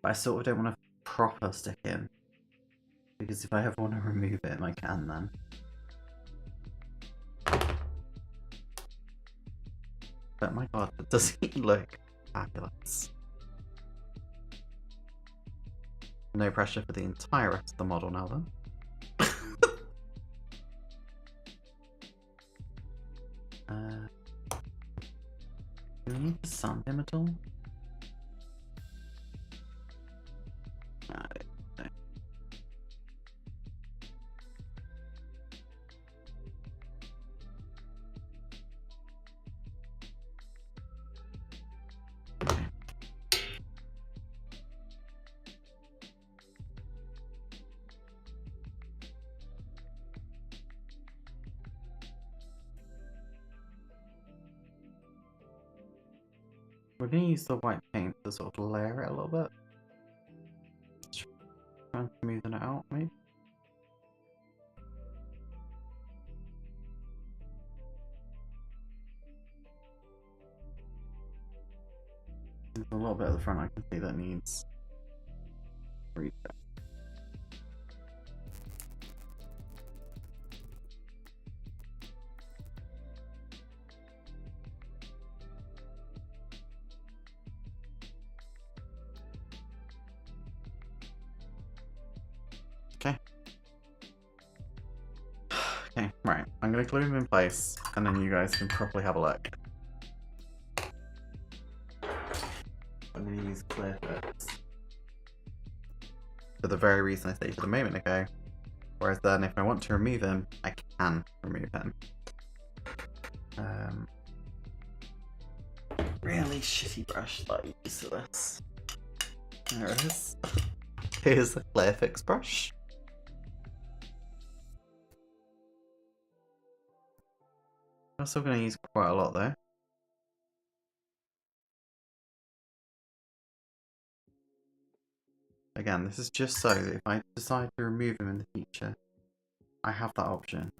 But I sort of don't want to proper stick in. Because if I ever want to remove it, I can then. But my god, does he look fabulous? No pressure for the entire rest of the model now then. Do we need to sand him at all? I don't know. Okay. We're going to use the white paint to sort of layer it a little bit. Try and smoothen it out, maybe. There's a little bit at the front I can see that needs reset. Okay. Okay, right. I'm going to glue him in place, and then you guys can properly have a look. I'm going to use clear fix. For the very reason I stated a moment ago. Whereas then, if I want to remove him, I can remove him. Really shitty brush that I use for this. There it is. Here's the clear fix brush. I'm still going to use quite a lot though. Again, this is just so that if I decide to remove him in the future, I have that option.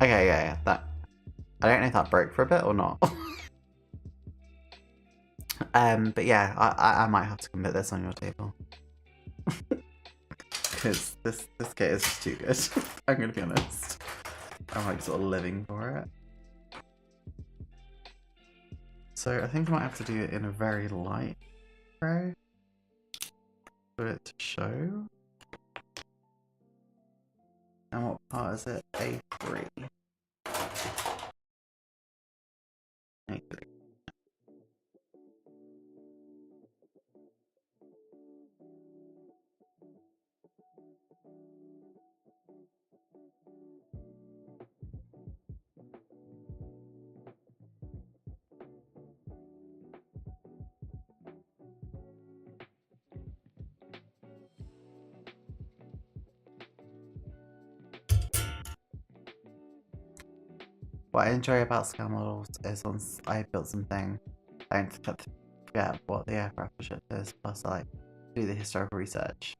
Okay, yeah, that. I don't know if that broke for a bit or not. But yeah, I might have to commit this on your table. Because this kit is just too good. I'm gonna be honest. I'm like sort of living for it. So I think I might have to do it in a very light spray for it to show. And what part is it? A3. A3. What I enjoy about scale models is once I built something, I don't forget what the aircraft or ship is, plus I like do the historical research.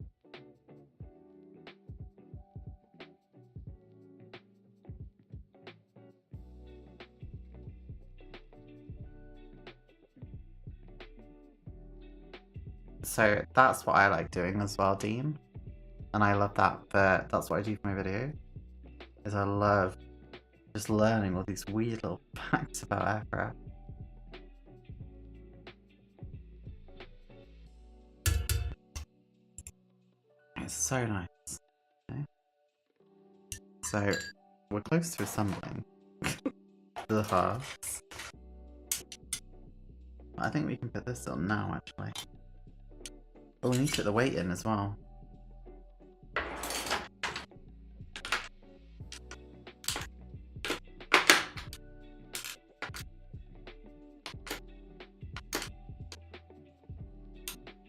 So that's what I like doing as well, Dean. And I love that, but that's what I do for my video. Is I love just learning all these weird little facts about aircraft. It's so nice. Okay. So we're close to assembling the halves. I think we can put this on now, actually. Oh, we need to put the weight in as well.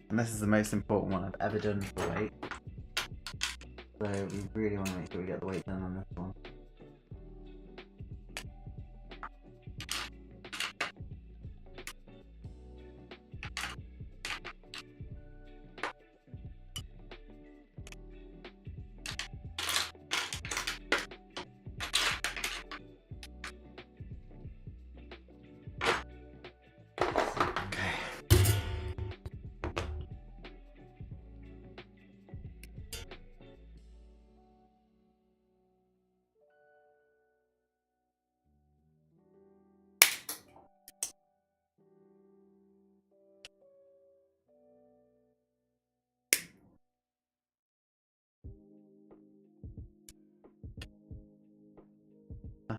And this is the most important one I've ever done for weight. So we really want to make sure we get the weight done on this one.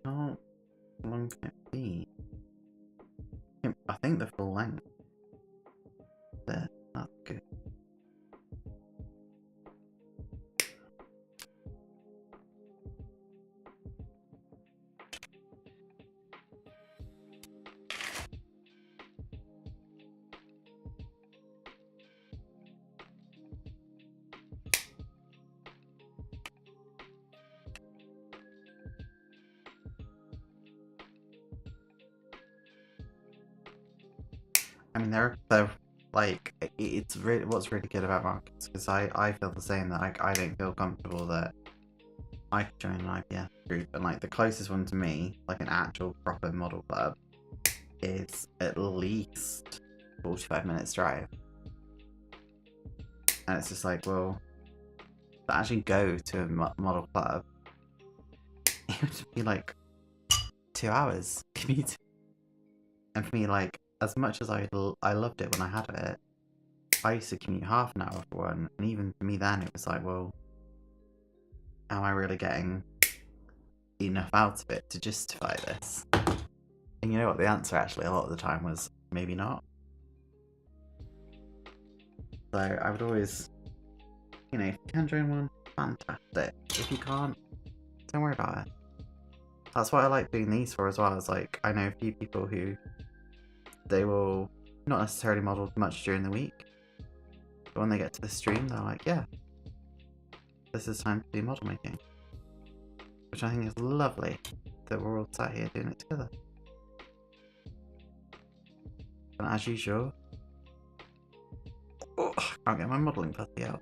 How long can it be? I think the full length. There, that's good. I mean, they're like, it's really, what's really good about markets, because I feel the same, that I don't feel comfortable that I could join an IPF group, and like the closest one to me, like an actual proper model club, is at least 45 minutes drive. And it's just like, well, to actually go to a model club, it would be like 2 hours commute. And for me, like, as much as I loved it when I had it, I used to commute half an hour for one, and even for me then, it was like, well, am I really getting enough out of it to justify this? And you know what, the answer actually a lot of the time was maybe not. So I would always, you know, if you can join one, fantastic. If you can't, don't worry about it. That's what I like doing these for as well. It's like, I know a few people who, they will not necessarily model much during the week, but when they get to the stream, they're like, yeah, this is time to do model making. Which I think is lovely, that we're all sat here doing it together. And as usual, oh, I can't get my modelling putty out.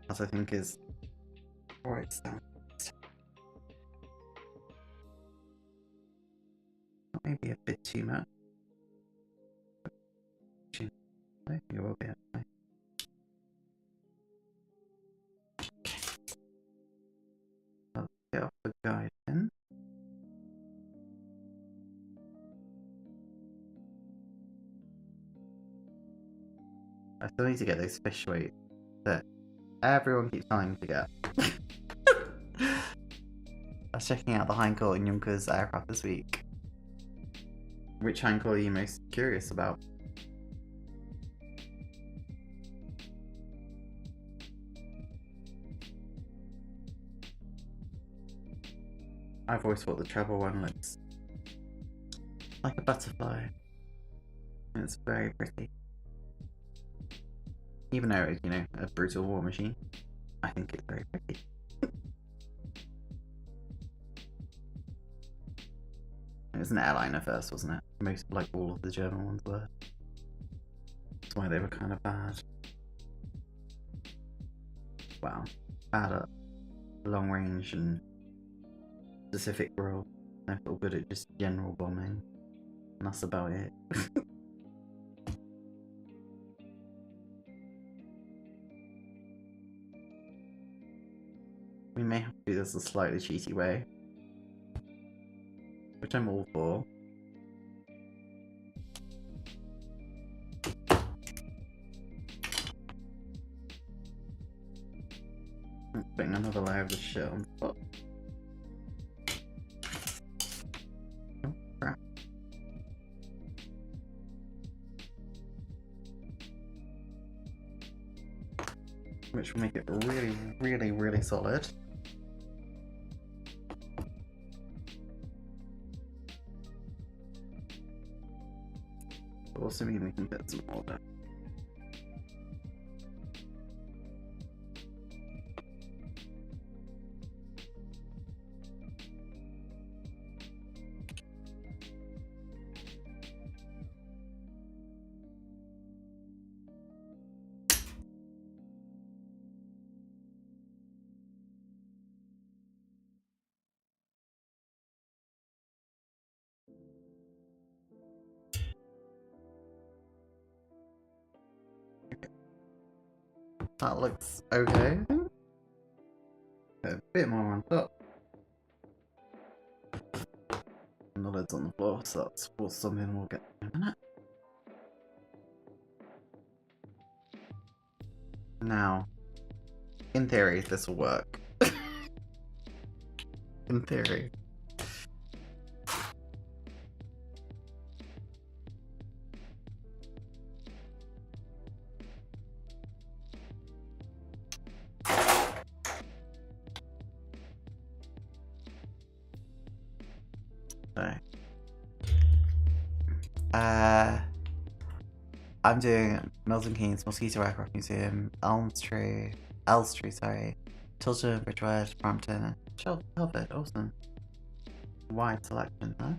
As I think is Right, sound. Maybe a bit too much. You will be actually. Let's get off the guide then. I still need to get those fish weights that everyone keeps telling me to get. I was checking out the hindquarter in Junker's aircraft this week. Which hindquarter are you most curious about? I've always thought the treble one looks like a butterfly. It's very pretty. Even though it's, you know, a brutal war machine, I think it's very pretty. It was an airliner first, wasn't it? Most, like all of the German ones were. That's why they were kind of bad. Wow. Bad at long range and specific role. They're all good at just general bombing. And that's about it. We may have to do this a slightly cheaty way. Which I'm all for. Putting another layer of the shit on top. Oh, crap. Which will make it really, really, really solid. But also mean we can put some more down. That looks okay. A bit more on top. And the lid's on the floor, so that's something we'll get in a minute. Now, in theory, this will work. In theory. So, I'm doing Milton Keynes, Mosquito Aircraft Museum, Elstree, sorry, Tilton, Bridgewater, Brampton, and Shelford. Awesome. Wide selection, huh?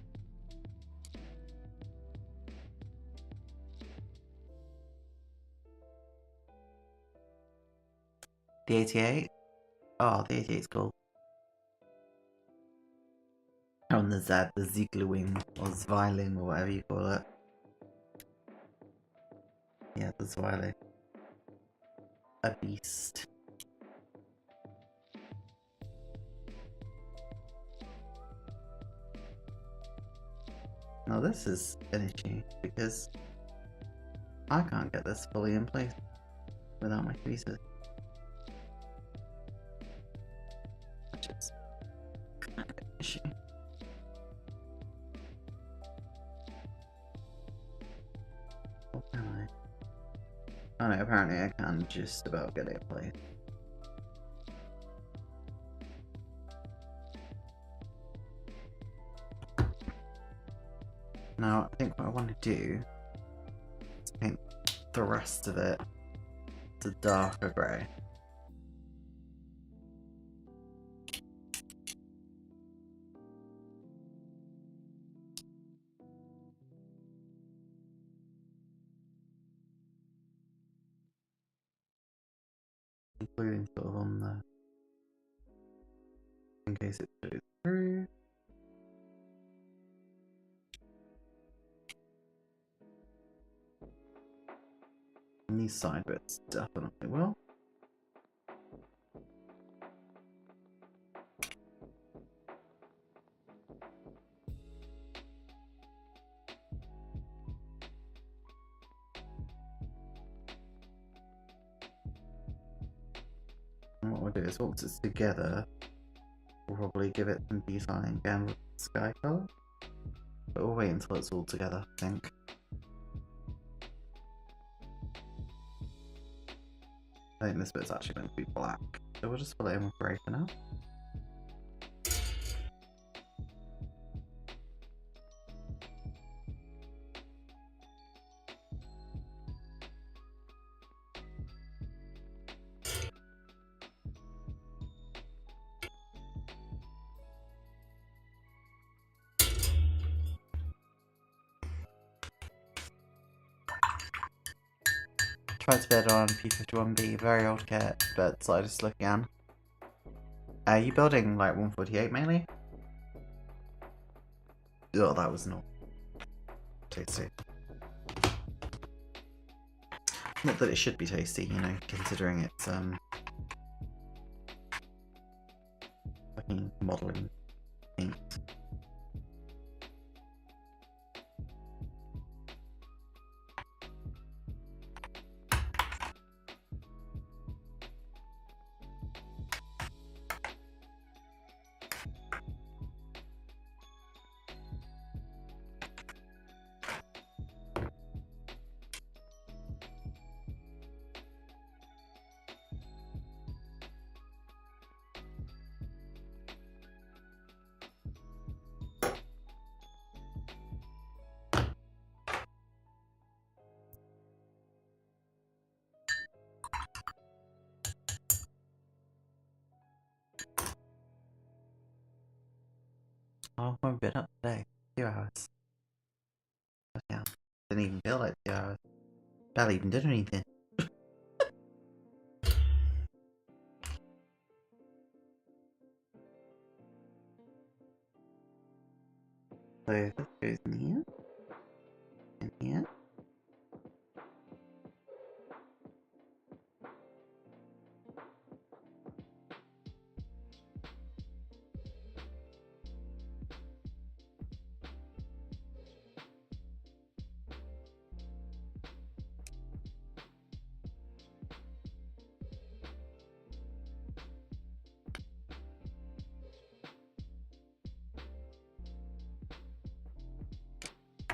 The 88? Oh, the 88's cool. On the Z, the Zieglerwing, or Zweiling, or whatever you call it. Yeah, the Zweiling. A beast. Now this is an issue, because I can't get this fully in place without my pieces. Which is kind of an issue. Or can I? Oh no, apparently I can just about get it in place. Now, I think what I want to do is paint the rest of it to darker grey. Including sort of on case it goes through. And these side bits definitely will. And what we'll do is once it's together, we'll probably give it some detailing again with sky colour. But we'll wait until it's all together, I think. I think this bit's actually meant to be black, so we'll just fill it in with grey for now. Tried to bid on P51B, very old kit, but so I just looking at. Are you building like 148 mainly? Oh, that was not tasty. Not that it should be tasty, you know, considering it's fucking modelling paint. Oh, I've been up today. 2 hours. But yeah, didn't even feel like 2 hours. Barely even did anything. So this goes in here. In here.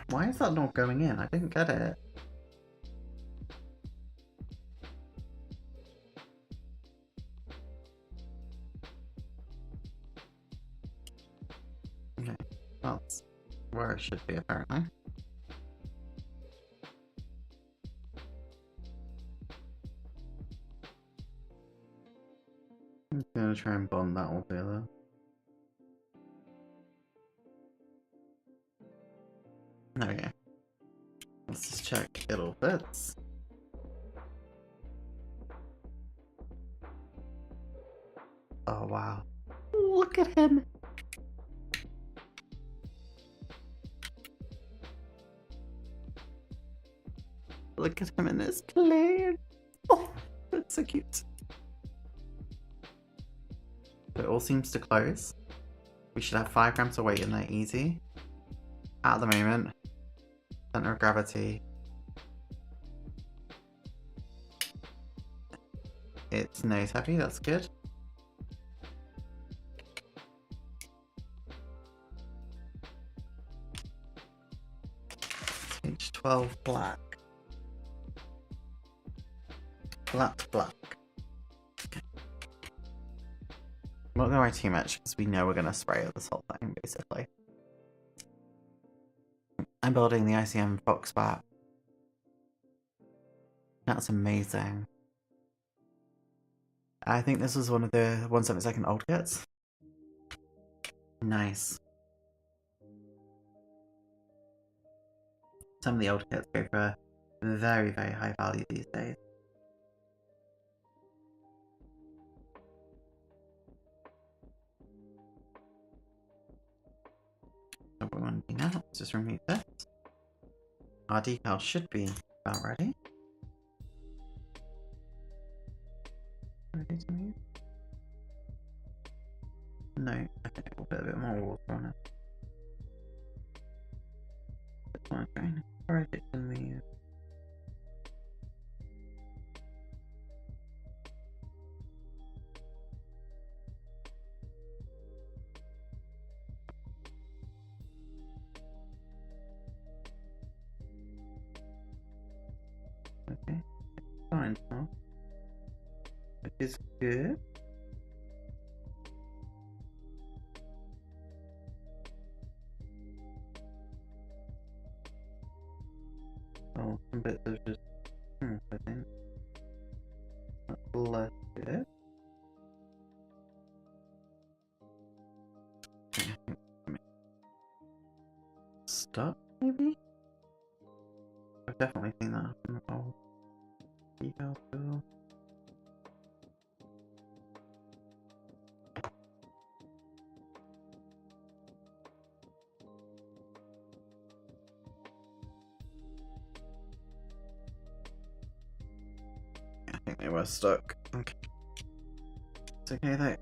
Why is that not going in? I didn't get it. Okay, that's where it should be apparently. I'm gonna try and bond that all together. There we go. Let's just check it all fits. Oh wow. Look at him! Look at him in his plane! Oh, that's so cute. It all seems to close. We should have 5 grams of weight in there easy. At the moment. Center of gravity. It's nose heavy, that's good. H12 black. Black. Okay. I'm not going to worry too much because we know we're going to spray this whole thing basically. I'm building the ICM Fox bat. That's amazing. I think this was one of the 172nd old kits. Nice. Some of the old kits go for very, very high value these days. what we want to do now. Let's just remove this. Our decal should be about ready. Ready to move? No. Okay, we'll put a bit more water on it. It's more drain. Alright, it can move. Okay, fine now. Which is good. Oh, some bits of just I think. That's less good. Okay, I think stuck maybe? I've definitely seen that happen with old decal too. I think they were stuck. Okay. It's okay though.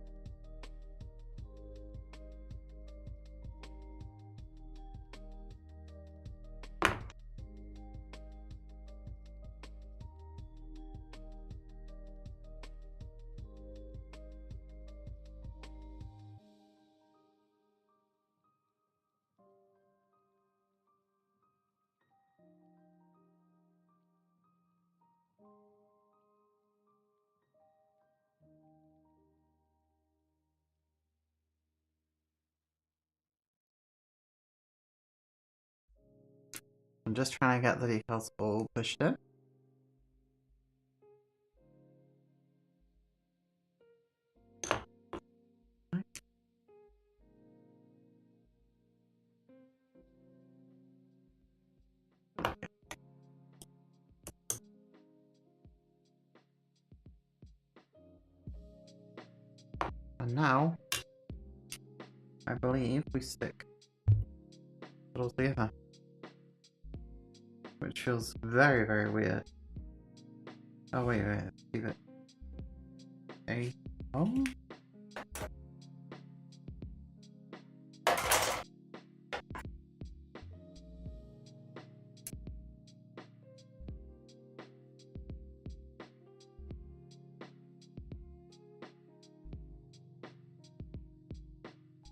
I'm just trying to get the decals all pushed in. And now, I believe we stick it all together. Which feels very, very weird. Oh wait, leave it. Oh?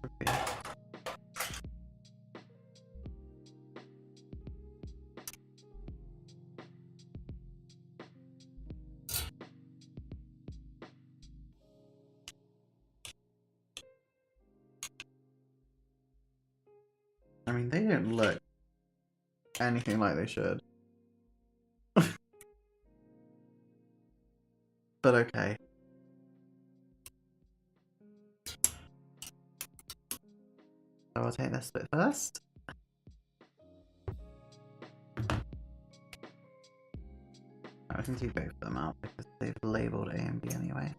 Okay. I mean, they don't look anything like they should. But okay. So I'll take this bit first. I can do both of them out because they've labelled A and B anyway.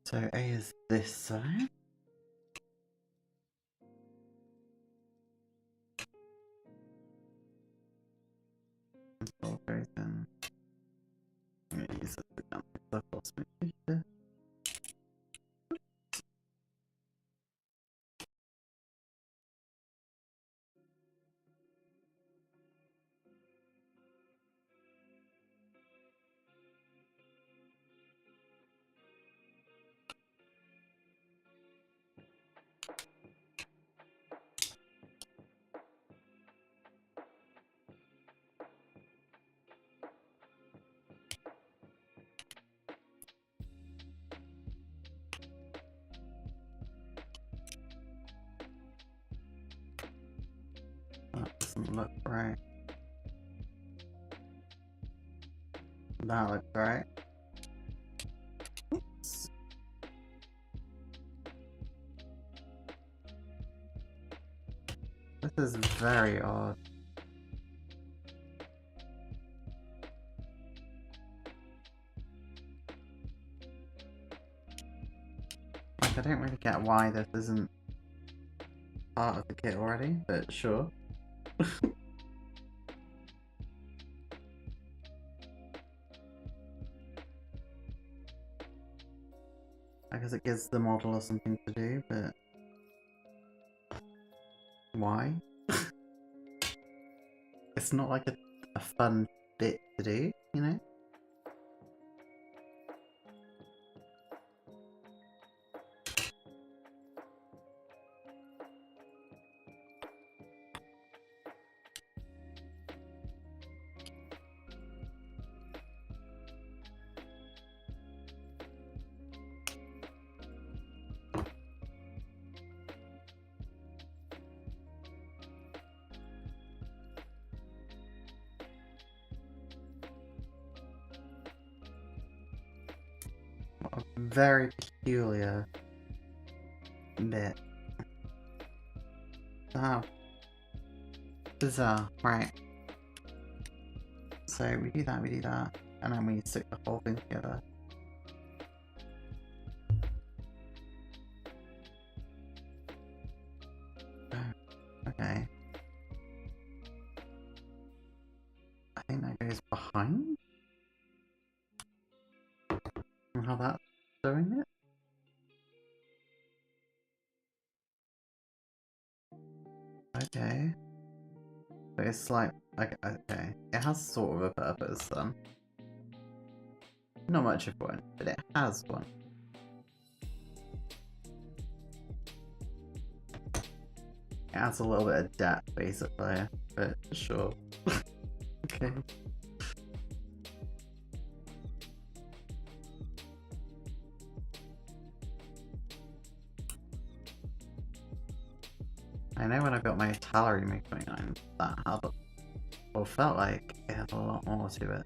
So A is this side. All goes in. I'm going to use this again because I've lost my picture. doesn't look right. That looks right. Oops. This is very odd. Like, I don't really get why this isn't part of the kit already, but sure. I guess it gives the model something to do, but why? It's not like a fun bit to do, you know? A very peculiar bit. Oh. Bizarre. Right. So we do that, and then we stick the whole thing together. Oh, okay. I think that goes behind? And how that's doing it? Okay. But it's like, okay. It has sort of a purpose then. Not much of one, but it has one. It adds a little bit of depth basically, but sure. Okay. I know when I got my Talary MiG-29, that had, or felt like it had a lot more to it.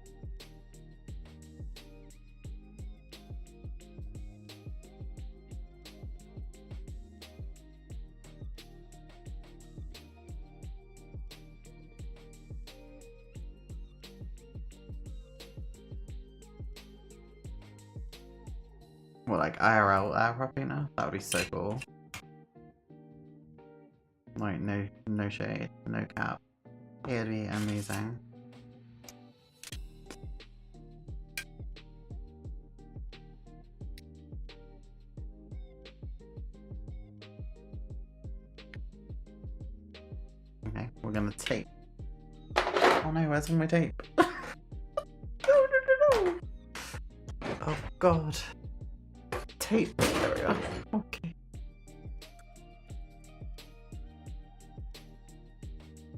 What, like IRL aircraft painter? That would be so cool. Like, no shade, no cap. It'd be amazing. Okay, we're gonna tape. Oh no, where's all my tape? No. Oh god. Tape, there we go. Okay.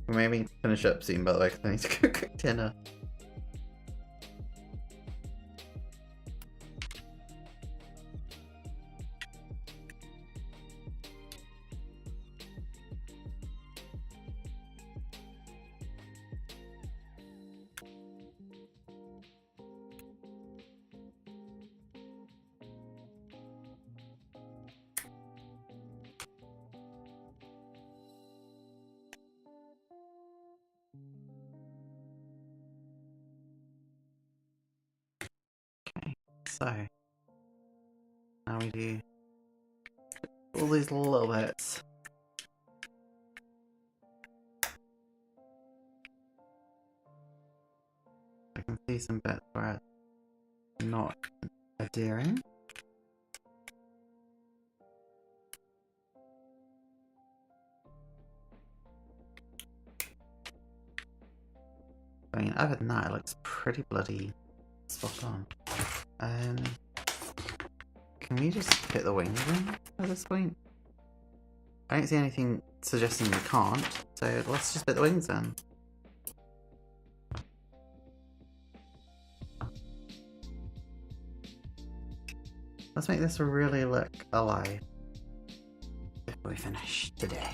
We maybe finish up soon, by the way, because I need to go cook dinner. So, now we do all these little bits. I can see some bits where it's not adhering. I mean, other than that, it looks pretty bloody spot on. Can we just fit the wings in at this point? I don't see anything suggesting we can't, so let's just fit the wings in. Let's make this really look alive before we finish today.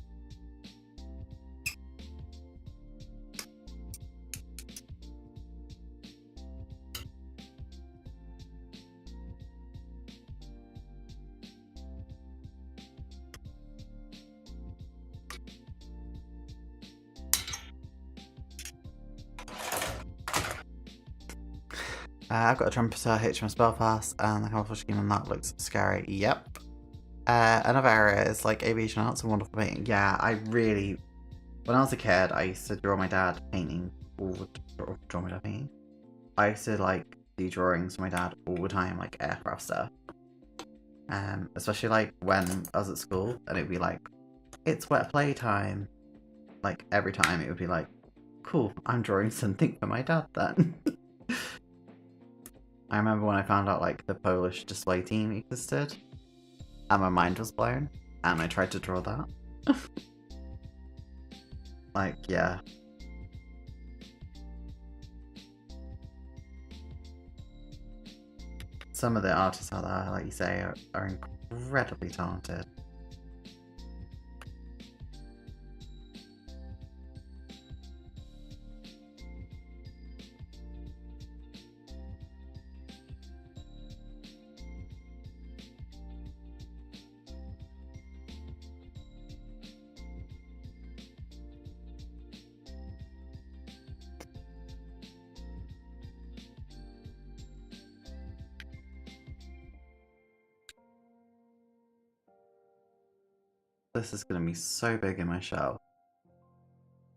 I've got a trumpeter, HMS Belfast, and the camouflage scheme on that looks scary. Yep. Another area is like aviation arts and wonderful painting. Yeah, I really... When I was a kid, I used to draw my dad painting all the... Draw my dad painting? I used to, like, do drawings for my dad all the time, like, aircraft stuff. Especially, like, when I was at school, and it would be like, it's wet playtime. Like, every time it would be like, cool, I'm drawing something for my dad then. I remember when I found out, like, the Polish display team existed, and my mind was blown, and I tried to draw that. Like, yeah. Some of the artists out there, like you say, are incredibly talented. This is going to be so big in my shelf.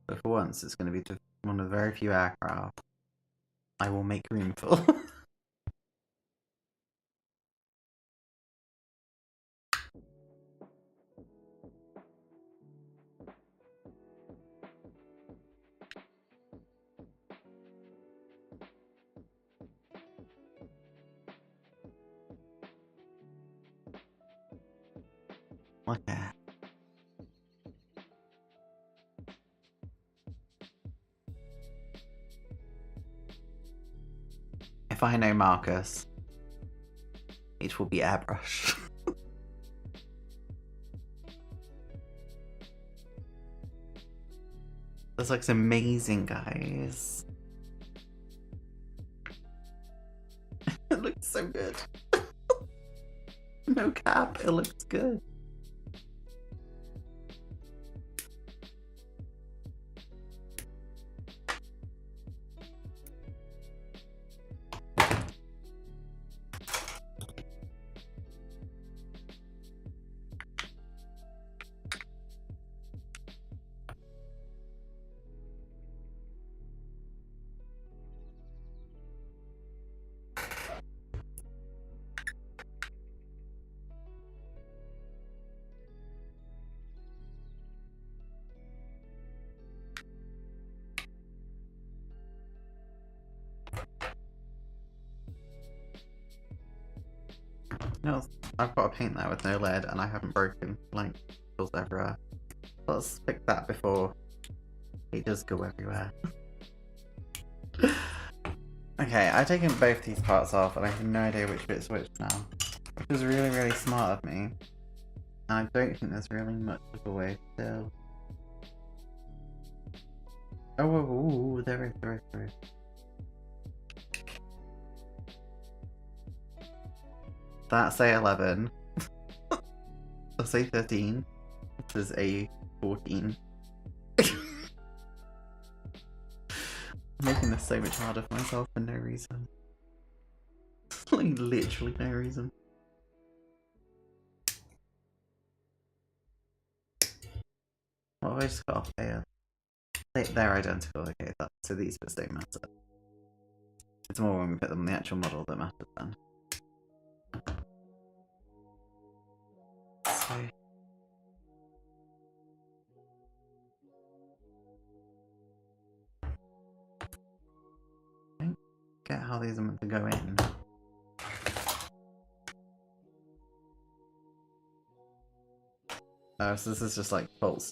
But for once, it's going to be one of the very few aircraft I will make room for. Okay. If I know Marcus, it will be airbrush. This looks amazing, guys. It looks so good. No cap, it looks good. No, I've got a paint there with no lid and I haven't broken, like, spills everywhere. Let's fix that before it does go everywhere. Okay, I've taken both these parts off and I have no idea which bit's which now. Which is really, really smart of me. And I don't think there's really much of a way to tell. Oh, there is. That's A11. That's A13. This is A14. I'm making this so much harder for myself for no reason. Like, literally no reason. What have I just got off here? They're identical, okay, so these bits don't matter. It's more when we put them on the actual model that matters then. So... I don't get how these are meant to go in. Oh, so this is just like false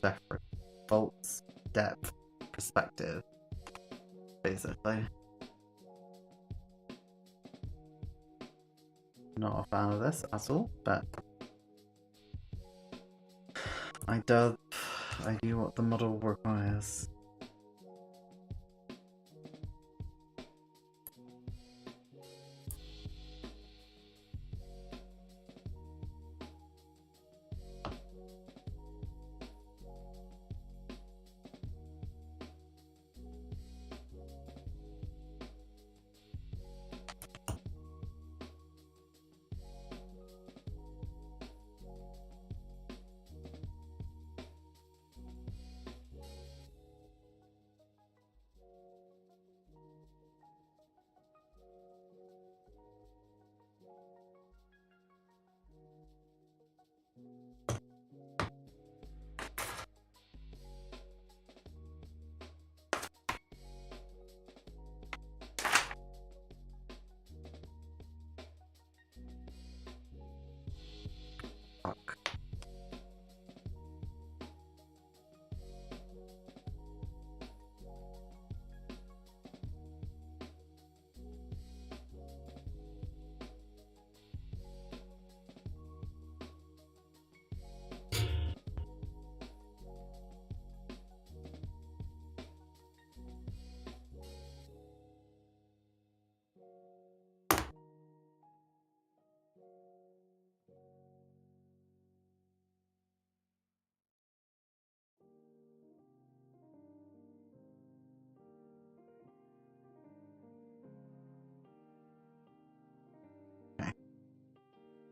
depth perspective, basically. Not a fan of this at all, but I do what the model requires.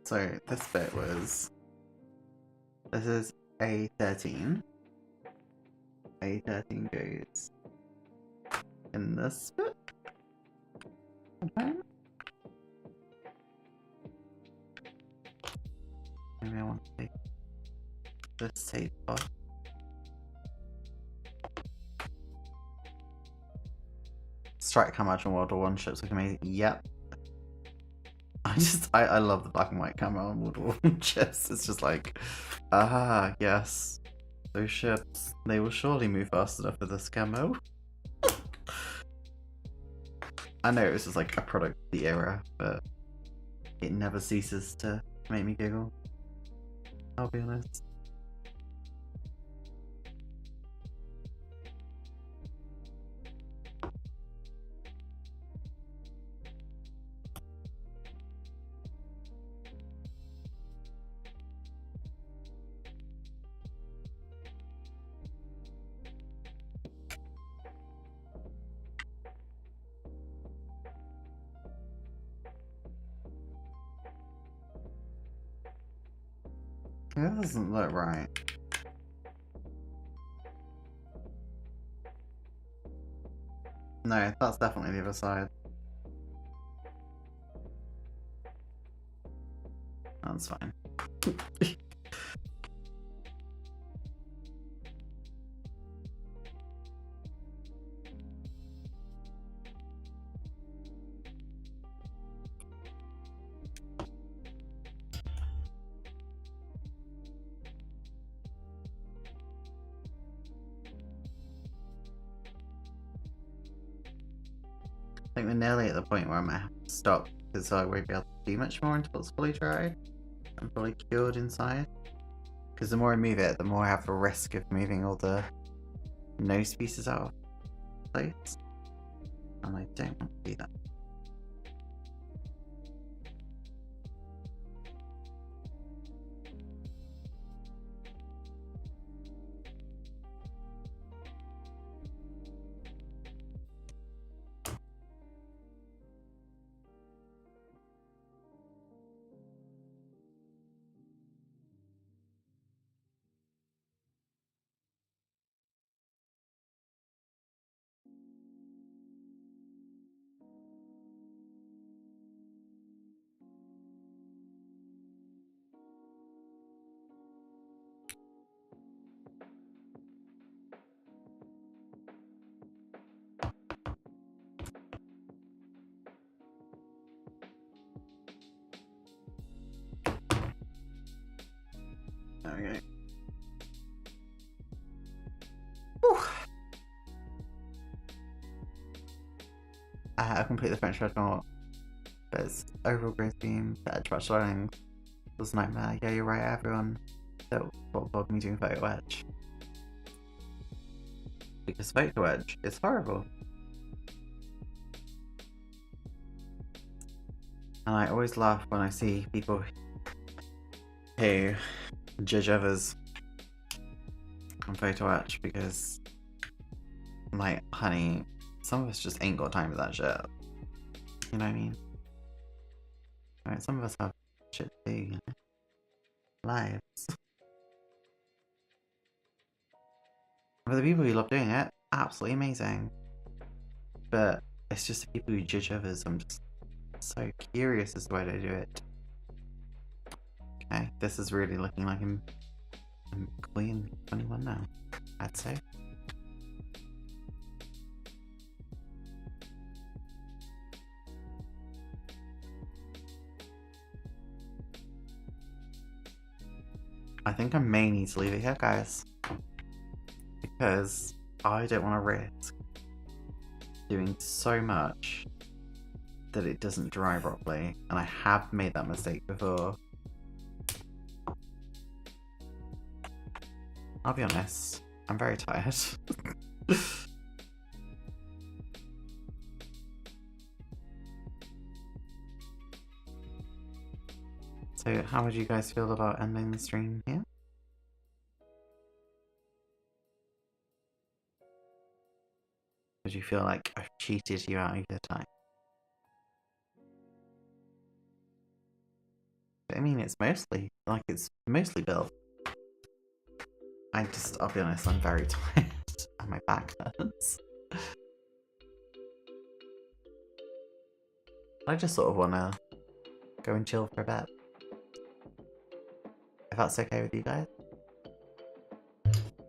So this bit was... This is A13. A13 goes in this bit. Okay. Maybe I want to take this safe off. Strike camera on World War One ships look amazing. Yep. I love the black and white camera on World War One ships. It's just like, yes. Those ships, they will surely move fast enough for this camo. I know it was just like a product of the era, but it never ceases to make me giggle. I'll be honest. That doesn't look right. No, that's definitely the other side. That's fine. I think we're nearly at the point where I might have to stop because I won't be able to do much more until it's fully dried and fully cured inside. Because the more I move it, the more I have a risk of moving all the nose pieces out of place. And I don't want to do that. Okay. I complete the French Dreadnought, but it's overall grace beam, the edge patch learning was a nightmare. Yeah, you're right, everyone. So, what bothered me doing Photo Edge? Because Photo Edge is horrible. And I always laugh when I see people who judge others on Photo Etch because, like, honey, some of us just ain't got time for that shit. You know what I mean? Right, some of us have shit to do, you know? Lives. For the people who love doing it, absolutely amazing. But it's just the people who judge others, I'm just so curious as to why they do it. Okay, this is really looking like I'm Queen 21 now, I'd say. I think I may need to leave it here, guys, because I don't want to risk doing so much that it doesn't dry properly, and I have made that mistake before. I'll be honest, I'm very tired. So how would you guys feel about ending the stream here? Would you feel like I've cheated you out of your time? I mean, it's mostly built. I'll be honest, I'm very tired and my back hurts. I just sort of want to go and chill for a bit. If that's okay with you guys.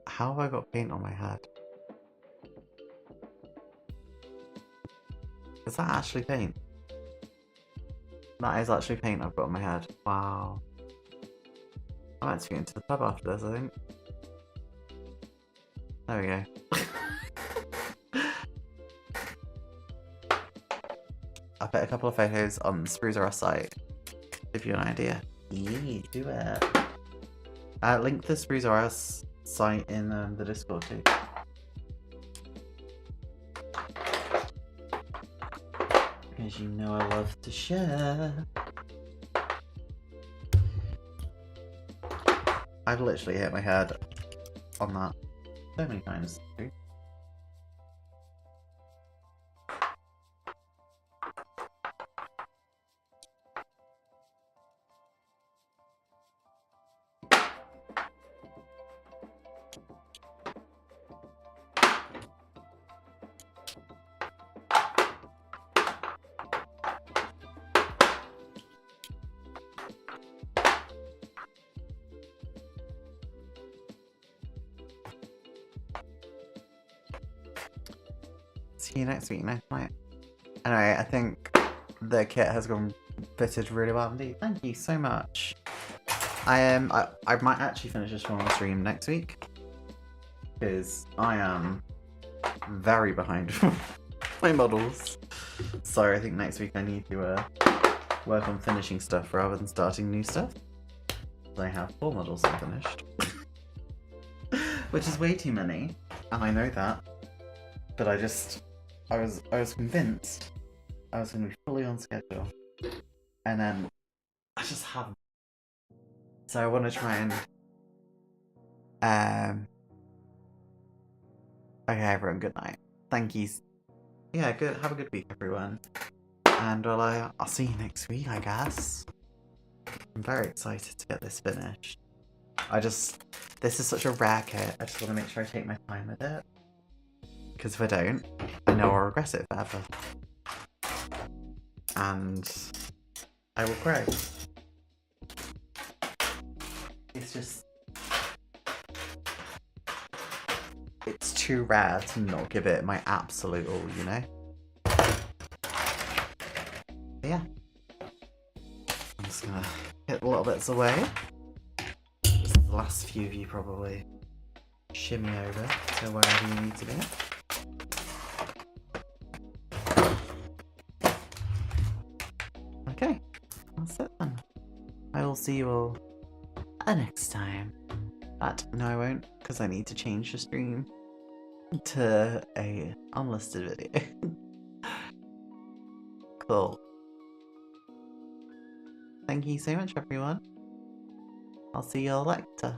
How have I got paint on my head? Is that actually paint? That is actually paint I've got on my head. Wow. I'm actually going to the pub after this, I think. There we go. I put a couple of photos on the Spruce R Us site. Give you an idea. Yee, do it. Link the Spruce R Us site in the Discord too. Because you know I love to share. I've literally hit my head on that so many times. See you next week, next night. Anyway, I think the kit has gone fitted really well indeed. Thank you so much. I might actually finish this one on the stream next week because I am very behind my models. So I think next week I need to work on finishing stuff rather than starting new stuff. I have 4 models unfinished, which is way too many, and I know that. But I was convinced I was going to be fully on schedule, and then I just haven't. So I want to try and okay, everyone, good night. Thank you. Yeah, good. Have a good week, everyone. And well, I'll see you next week, I guess. I'm very excited to get this finished. This is such a rare kit. I just want to make sure I take my time with it. Because if I don't, I know I'll regret it forever. And I will cry. It's just... It's too rare to not give it my absolute all, you know? But yeah. I'm just gonna get little bits away. The last few of you probably shimmy over to wherever you need to be. Okay, that's it then. I will see you all next time. But no, I won't, because I need to change the stream to a unlisted video. Cool. Thank you so much, everyone. I'll see you all later.